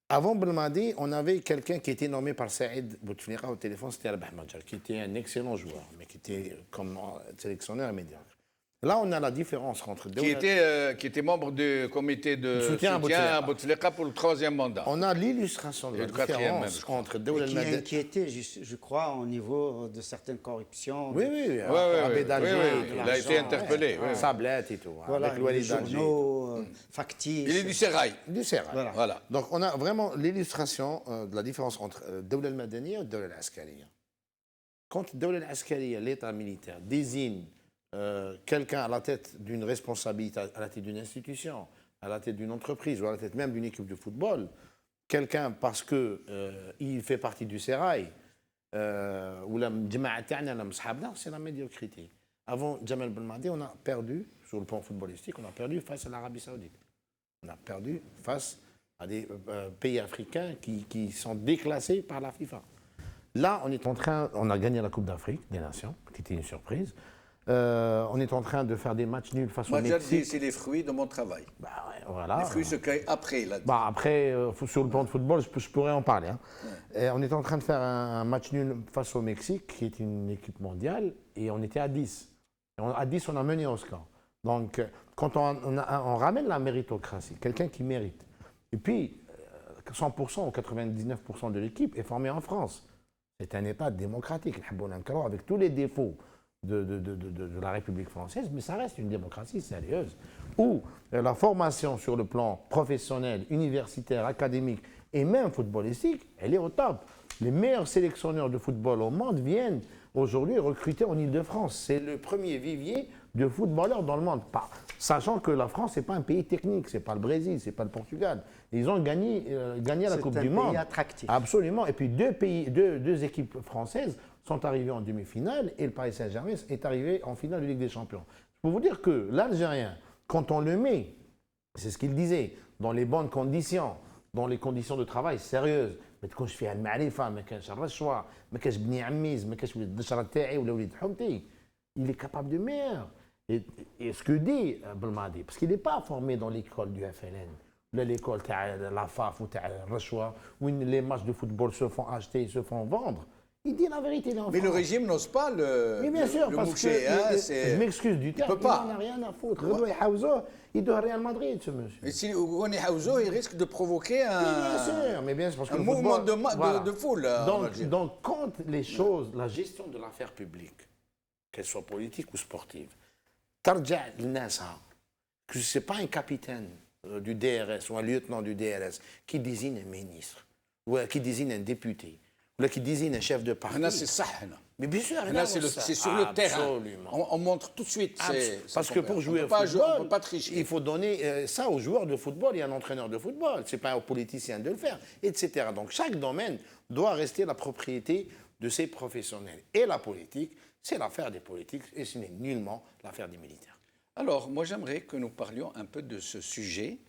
Avant Belmadi, on avait quelqu'un qui était nommé par Saïd Bouteflika au téléphone, c'était Rabah Madjar, qui était un excellent joueur, mais qui était comme sélectionneur médiocre. Là, on a la différence entre... Qui était membre du comité de soutien à Bouteflika pour le 3e mandat. On a l'illustration de la différence entre Daoud El-Madani... Qui a inquiété, je crois, au niveau de certaines corruptions. Oui. Il a été interpellé. Sablette et tout. Voilà, avec les journaux factices. Il est du Sérail. Voilà. Donc, on a vraiment l'illustration de la différence entre Daoud El-Madani et Daoud El-Askari. Quand Daoud El-Askari, l'État militaire, désigne quelqu'un à la tête d'une responsabilité, à la tête d'une institution, à la tête d'une entreprise ou à la tête même d'une équipe de football, quelqu'un parce que il fait partie du sérail, ou la Jama'a ta'na, la Mshabna, c'est la médiocrité. Avant Jamal Belmadi, on a perdu, sur le plan footballistique, on a perdu face à l'Arabie Saoudite. On a perdu face à des pays africains qui sont déclassés par la FIFA. Là, on a gagné la Coupe d'Afrique des Nations, qui était une surprise. On est en train de faire des matchs nuls face au Mexique. C'est les fruits de mon travail. Bah ouais, voilà. Les fruits se cueillent après. Là. Bah après, sur le plan de football, je pourrais en parler. Hein. Ouais. On est en train de faire un match nul face au Mexique, qui est une équipe mondiale, et on était à 10. À 10, on a mené au score. Donc, quand on ramène la méritocratie, quelqu'un qui mérite, et puis 100% ou 99% de l'équipe est formée en France. C'est un État démocratique, avec tous les défauts de la République française, mais ça reste une démocratie sérieuse, où la formation sur le plan professionnel, universitaire, académique et même footballistique, elle est au top. Les meilleurs sélectionneurs de football au monde viennent aujourd'hui recruter en Île-de-France. C'est le premier vivier de footballeurs dans le monde. Sachant que la France, ce n'est pas un pays technique, ce n'est pas le Brésil, ce n'est pas le Portugal. Ils ont gagné la Coupe du Monde. C'est un pays attractif. Absolument. Et puis deux équipes françaises sont arrivées en demi-finale et le Paris Saint-Germain est arrivé en finale de Ligue des Champions. Je peux vous dire que l'Algérien, quand on le met, c'est ce qu'il disait, dans les bonnes conditions, dans les conditions de travail sérieuses, ما تكونش فيها المعرفه ما كانش الرشوه ما كانش بني عميز ما كانش وليد الدشره تاعي ولا وليد حومتي il est capable de meilleur et ce que dit Belmadi parce qu'il n'est pas formé dans l'école du FLN ou l'école de la FAF ou de la rachwa où les matchs de football se font acheter et se font vendre. Il dit la vérité. Mais le régime n'ose pas le. Mais bien sûr, parce que je m'excuse du terme, il n'en a rien à foutre. Il doit Real Madrid, ce monsieur. Et si Ghoni Haouzo, il risque de provoquer mais bien sûr, parce que un mouvement de foule. Donc, quand les choses, la gestion de l'affaire publique, qu'elle soit politique ou sportive, Tarja Nasa, que ce n'est pas un capitaine du DRS ou un lieutenant du DRS qui désigne un ministre ou qui désigne un député. Ou qui désigne un chef de parti. C'est ça. Mais bien sûr, c'est sur le terrain. On montre tout de suite. Parce que pour jouer au football, on peut pas tricher. Il faut donner ça aux joueurs de football et à l'entraîneur de football. Ce n'est pas aux politiciens de le faire, etc. Donc chaque domaine doit rester la propriété de ses professionnels. Et la politique, c'est l'affaire des politiques et ce n'est nullement l'affaire des militaires. Alors, moi j'aimerais que nous parlions un peu de ce sujet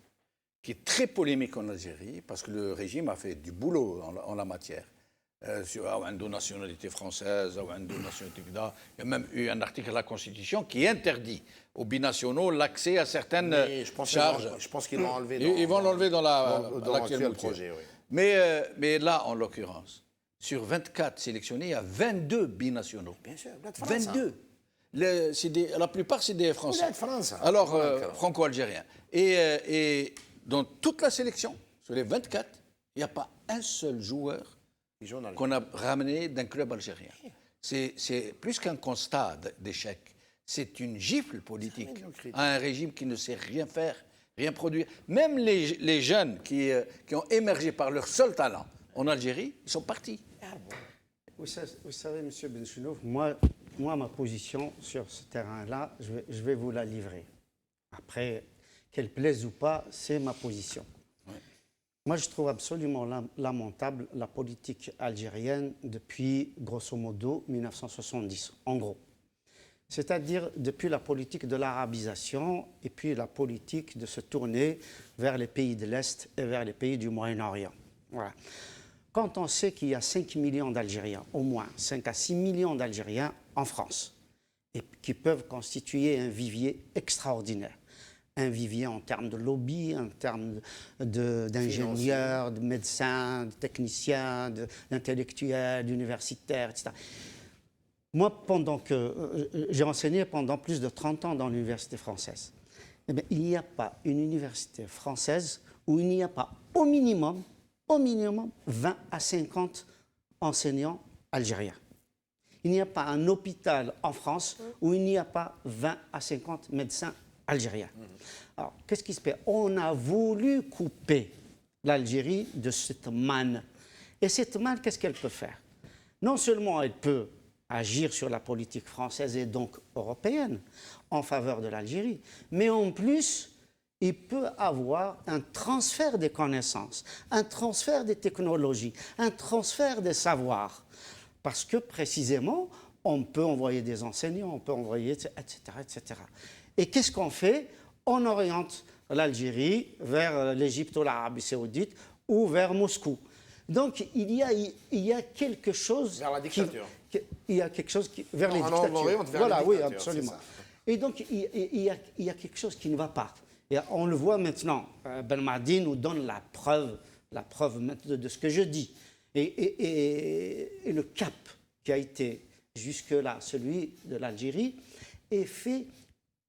qui est très polémique en Algérie, parce que le régime a fait du boulot en la matière. Sur une nationalité française, ou une nationalité il y a même eu un article de la Constitution qui interdit aux binationaux l'accès à certaines charges. Je pense qu'ils l'ont enlevé. Ils vont l'enlever dans l'actuel projet. Oui. Mais là, en l'occurrence, sur 24 sélectionnés, il y a 22 binationaux. Bien sûr, 22. La plupart, c'est des Français. France. Alors, franco-algériens. Et dans toute la sélection, sur les 24, il n'y a pas un seul joueur qu'on a ramené d'un club algérien. C'est plus qu'un constat d'échec. C'est une gifle politique à un régime qui ne sait rien faire, rien produire. Même les jeunes qui ont émergé par leur seul talent en Algérie, ils sont partis. Vous savez, M. Benchenouf, moi, ma position sur ce terrain-là, je vais vous la livrer. Après, qu'elle plaise ou pas, c'est ma position. Moi, je trouve absolument lamentable la politique algérienne depuis, grosso modo, 1970, en gros. C'est-à-dire depuis la politique de l'arabisation et puis la politique de se tourner vers les pays de l'Est et vers les pays du Moyen-Orient. Voilà. Quand on sait qu'il y a 5 millions d'Algériens, au moins 5 à 6 millions d'Algériens en France, et qui peuvent constituer un vivier extraordinaire, un vivier en termes de lobby, en termes d'ingénieurs, de médecins, de techniciens, d'intellectuels, d'universitaires, etc. Moi, j'ai enseigné pendant plus de 30 ans dans l'université française. Eh bien, il n'y a pas une université française où il n'y a pas au minimum 20 à 50 enseignants algériens. Il n'y a pas un hôpital en France où il n'y a pas 20 à 50 médecins algériens. Alors, qu'est-ce qui se fait? On a voulu couper l'Algérie de cette manne. Et cette manne, qu'est-ce qu'elle peut faire? Non seulement elle peut agir sur la politique française et donc européenne en faveur de l'Algérie, mais en plus, il peut avoir un transfert des connaissances, un transfert des technologies, un transfert des savoirs. Parce que précisément, on peut envoyer des enseignants, on peut envoyer, etc., etc. Et qu'est-ce qu'on fait? On oriente l'Algérie vers l'Égypte ou l'Arabie saoudite ou vers Moscou. Donc il y a quelque chose... Vers la dictature. Il y a quelque chose qui... Vers les on dictatures. oriente vers Voilà, les oui, dictatures, absolument. c'est ça. Et donc il y a quelque chose qui ne va pas. Et on le voit maintenant. Ben Mahdi nous donne la preuve de ce que je dis. Et le cap qui a été jusque-là, celui de l'Algérie, est fait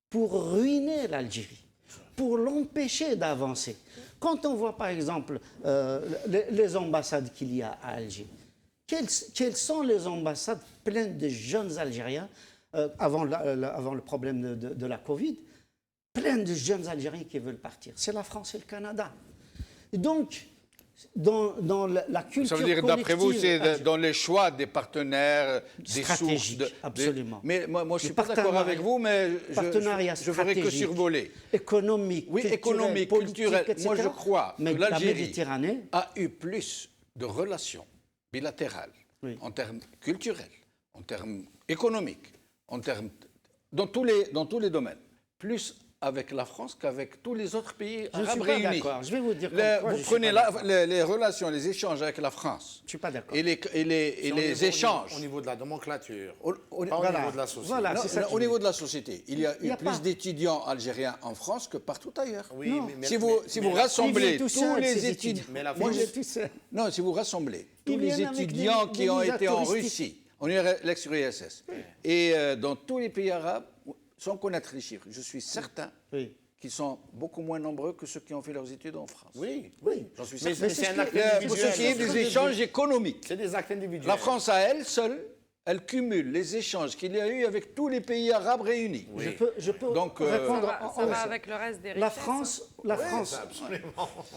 pour ruiner l'Algérie, pour l'empêcher d'avancer. Quand on voit par exemple les ambassades qu'il y a à Alger, quelles sont les ambassades pleines de jeunes Algériens avant le problème de la Covid, plein de jeunes Algériens qui veulent partir. C'est la France et le Canada. Et donc, dans la culture Ça veut dire, d'après vous, c'est dans les choix des partenaires, des stratégiques, sources... absolument. Mais moi, je ne suis pas d'accord avec vous, mais je ferai que survoler. Économique, oui, culturel, économique, politique, culturel. etc. Moi, je crois Mais que la l'Algérie Méditerranée a eu plus de relations bilatérales en termes culturels, en termes économiques, en termes dans tous les domaines, plus avec la France qu'avec tous les autres pays arabes réunis. Je vais vous dire vous prenez les relations, les échanges avec la France. Je ne suis pas d'accord. Et les échanges. Au niveau de la nomenclature, Au niveau de la société. Voilà, non, c'est ça au niveau de la société, il y a eu a plus pas. d'étudiants algériens en France que partout ailleurs. Oui, Non. mais Si vous rassemblez tous les étudiants, Mais la Moi, France- j'ai tout ça. non, si vous rassemblez tous Ils les viennent avec étudiants des qui ont visas été en touristiques. Russie, on est l'ex-URSS, et dans tous les pays arabes, sans connaître les chiffres, je suis certain Oui. qu'ils sont beaucoup moins nombreux que ceux qui ont fait leurs études en France. Oui, Oui. J'en suis mais certain. c'est un acte Pour ce qui est individuel. des échanges économiques, C'est des actes individuels. la France à elle seule, elle cumule les échanges qu'il y a eu avec tous les pays arabes réunis. Je peux Donc, répondre Ça va avec le reste des richesses.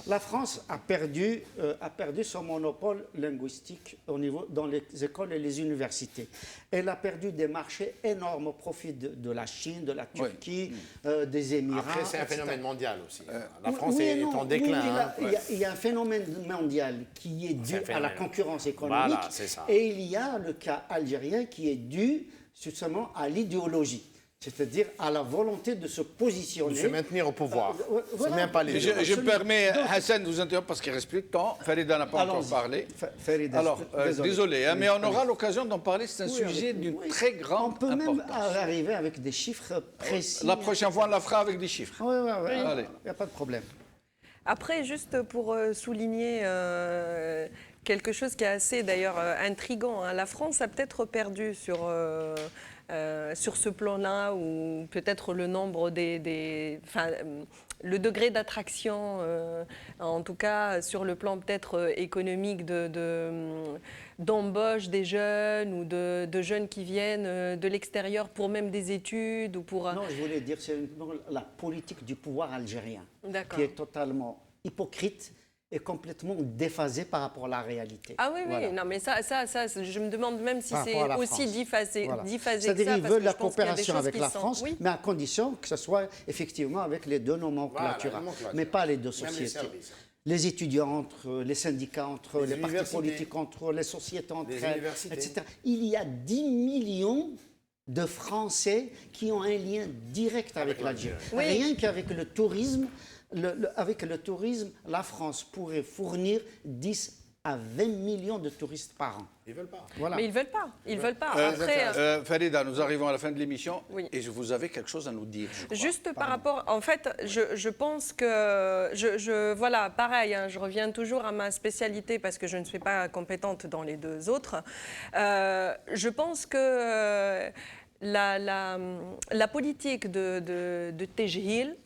La France a perdu son monopole linguistique dans les écoles et les universités. Elle a perdu des marchés énormes au profit de la Chine, de la Turquie, des Émirats. Après, c'est un etc. phénomène mondial aussi. La Oui, France oui et est non. en déclin. Oui, il y a un phénomène mondial qui est dû à la phénomène. concurrence économique. Voilà, c'est ça. Et il y a le cas algérien qui est dû justement à l'idéologie, c'est-à-dire à la volonté de se positionner. De se maintenir au pouvoir. Voilà. C'est même pas les Je me permets, Hassan, de vous interrompre parce qu'il reste plus de temps. Farida n'a pas encore Allons-y. parlé. Farida, Alors, désolé, hein, Oui, mais on oui. aura l'occasion d'en parler. C'est un sujet d'une très grande On peut même importance. arriver avec des chiffres précis. La prochaine fois, on la fera avec des chiffres. Oui, il Allez. n'y a pas de problème. Après, juste pour souligner quelque chose qui est assez d'ailleurs intriguant, hein, la France a peut-être perdu sur ce plan-là, ou peut-être le nombre le degré d'attraction, en tout cas sur le plan peut-être économique d'embauche des jeunes ou de jeunes qui viennent de l'extérieur pour même des études ou pour... Non, je voulais dire, c'est la politique du pouvoir algérien D'accord. qui est totalement hypocrite et complètement déphasée par rapport à la réalité. Ah oui, oui, Voilà. non, mais ça, je me demande même si Par c'est rapport à la aussi France. déphasé, Voilà. déphasé que C'est-à-dire ça. qu'ils parce veulent que la je pense qu'il y a des coopération choses avec qui la sont- France, Oui. mais à condition que ce soit effectivement avec les deux nomenclatures, Voilà, la nomenclature. mais pas les deux Même les sociétés. services. Les étudiants entre eux, les syndicats entre eux, Les les partis universités. politiques entre eux, les sociétés entre Les elles, universités. etc. Il y a 10 millions de Français qui ont un lien direct avec l'Algérie. Oui. Rien qu'avec le tourisme, avec le tourisme, la France pourrait fournir 10 à 20 millions de touristes par an. Ils veulent pas. Voilà. Mais ils veulent pas. Ils veulent pas. Après, Farida, nous arrivons à la fin de l'émission Oui. et vous avez quelque chose à nous dire. je crois. juste par rapport, en fait, je pense que, voilà, pareil, hein, je reviens toujours à ma spécialité parce que je ne suis pas compétente dans les deux autres. Je pense que la politique de Tejhil,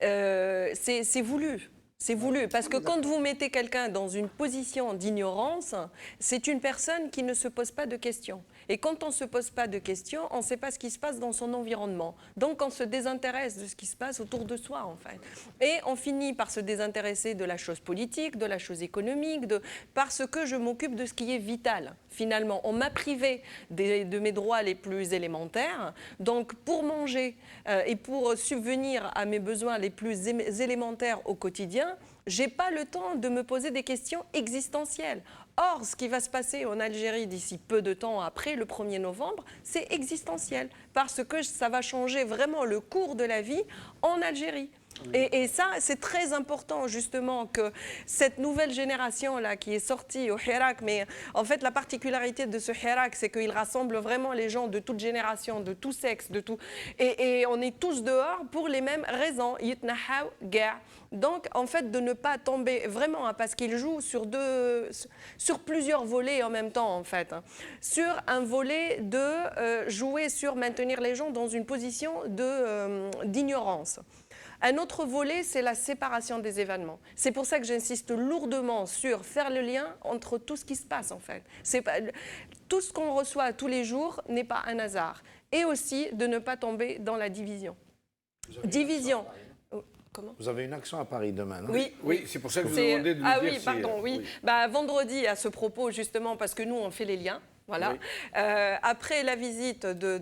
c'est voulu. C'est voulu, parce que quand vous mettez quelqu'un dans une position d'ignorance, c'est une personne qui ne se pose pas de questions. Et quand on ne se pose pas de questions, on ne sait pas ce qui se passe dans son environnement. Donc on se désintéresse de ce qui se passe autour de soi, en fait. Et on finit par se désintéresser de la chose politique, de la chose économique, parce que je m'occupe de ce qui est vital. Finalement, on m'a privé de mes droits les plus élémentaires. Donc pour manger et pour subvenir à mes besoins les plus élémentaires au quotidien, je n'ai pas le temps de me poser des questions existentielles. Or, ce qui va se passer en Algérie d'ici peu de temps après le 1er novembre, c'est existentiel, parce que ça va changer vraiment le cours de la vie en Algérie. Et ça, c'est très important, justement, que cette nouvelle génération-là qui est sortie au Hirak, mais en fait, la particularité de ce Hirak, c'est qu'il rassemble vraiment les gens de toute génération, de tout sexe, de tout... Et on est tous dehors pour les mêmes raisons. Yitnahaw ga'. Donc, en fait, de ne pas tomber vraiment, hein, parce qu'il joue sur plusieurs volets en même temps, en fait. Hein. Sur un volet de jouer sur maintenir les gens dans une position d'ignorance. Un autre volet, c'est la séparation des événements. C'est pour ça que j'insiste lourdement sur faire le lien entre tout ce qui se passe, en fait. Tout ce qu'on reçoit tous les jours n'est pas un hasard. Et aussi de ne pas tomber dans la division. Division. Comment ? Vous avez une action à Paris demain, non ? Oui, oui, c'est pour ça que je vous demandais de nous dire oui, pardon, oui. Bah, vendredi, à ce propos, justement, parce que nous, on fait les liens. Voilà. Oui. Après la visite Le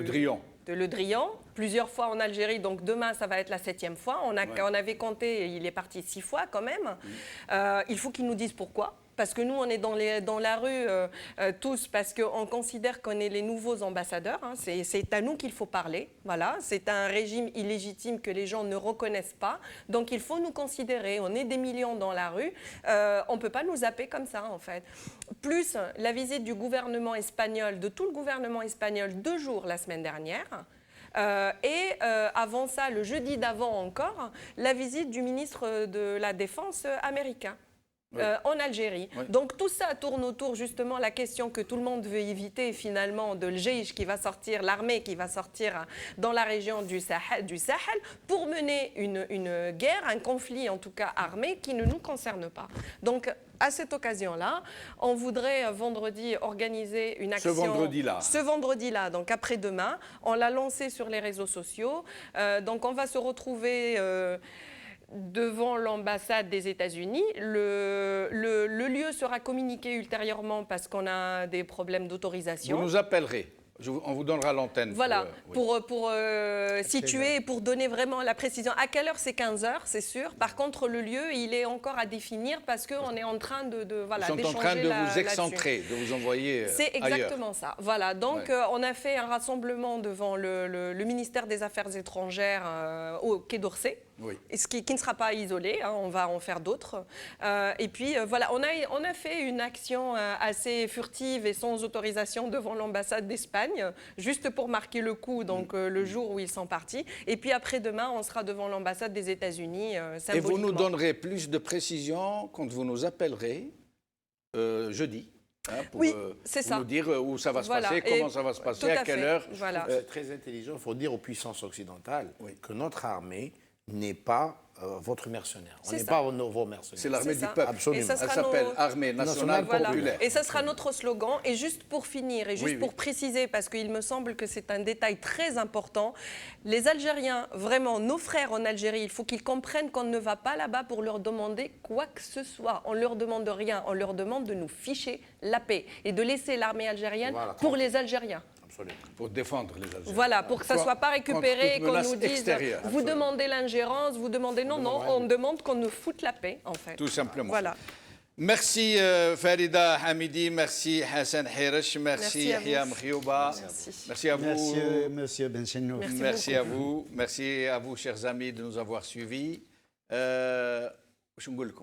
Drian. De Le Drian, plusieurs fois en Algérie, donc demain ça va être la 7e fois. On avait compté, il est parti 6 fois quand même. Il faut qu'ils nous disent pourquoi. Parce que nous, on est dans la rue tous, parce qu'on considère qu'on est les nouveaux ambassadeurs. Hein. C'est à nous qu'il faut parler. Voilà. C'est un régime illégitime que les gens ne reconnaissent pas. Donc, il faut nous considérer. On est des millions dans la rue. On ne peut pas nous zapper comme ça, en fait. Plus la visite du gouvernement espagnol, de tout le gouvernement espagnol, 2 jours la semaine dernière. Avant ça, le jeudi d'avant encore, la visite du ministre de la Défense américain. Oui. En Algérie. Oui. Donc tout ça tourne autour justement la question que tout le monde veut éviter finalement de l'Jeish qui va sortir, l'armée qui va sortir dans la région du Sahel pour mener une guerre, un conflit en tout cas armé qui ne nous concerne pas. Donc à cette occasion-là, on voudrait vendredi organiser une action. Ce vendredi-là, donc après-demain. On l'a lancé sur les réseaux sociaux. Donc on va se retrouver devant l'ambassade des États-Unis. Le lieu sera communiqué ultérieurement parce qu'on a des problèmes d'autorisation. Vous nous appellerez. On vous donnera l'antenne. Voilà, pour situer et pour donner vraiment la précision. À quelle heure? C'est 15h, c'est sûr. Par contre, le lieu, il est encore à définir parce qu'on est en train d'échanger. Ils sont en train de vous excentrer, de vous envoyer ailleurs. C'est exactement ça. Voilà, donc on a fait un rassemblement devant le ministère des Affaires étrangères au Quai d'Orsay. Oui. Qui ne sera pas isolé, hein, on va en faire d'autres. Et puis voilà, on a fait une action assez furtive et sans autorisation devant l'ambassade d'Espagne, juste pour marquer le coup, donc le jour où ils sont partis. Et puis après-demain, on sera devant l'ambassade des États-Unis, symboliquement. Et vous nous donnerez plus de précisions quand vous nous appellerez jeudi. Hein, pour nous dire où ça va se passer, comment ça va se passer, à quelle heure. Voilà. C'est très intelligent, il faut dire aux puissances occidentales que notre armée n'est pas votre mercenaire. On n'est pas vos mercenaires. C'est l'armée du peuple. Absolument. Elle s'appelle Armée nationale populaire. Et ça sera notre slogan. Et juste pour finir, et juste pour préciser, parce qu'il me semble que c'est un détail très important, les Algériens, vraiment, nos frères en Algérie, il faut qu'ils comprennent qu'on ne va pas là-bas pour leur demander quoi que ce soit. On ne leur demande rien. On leur demande de nous ficher la paix et de laisser l'armée algérienne pour les Algériens. Pour défendre les Algériens. Voilà, pour que ça ne soit pas récupéré et qu'on nous dise vous demandez l'ingérence, vous demandez non, on demande qu'on nous foute la paix, en fait. Tout simplement. Voilà. Merci Farida Hamidi, merci Hassan Hiresh, merci Yahya Mkhiouba. Merci à vous. Merci, monsieur Benchenou. Merci à vous. Merci à vous, chers amis, de nous avoir suivis. Je vous dis,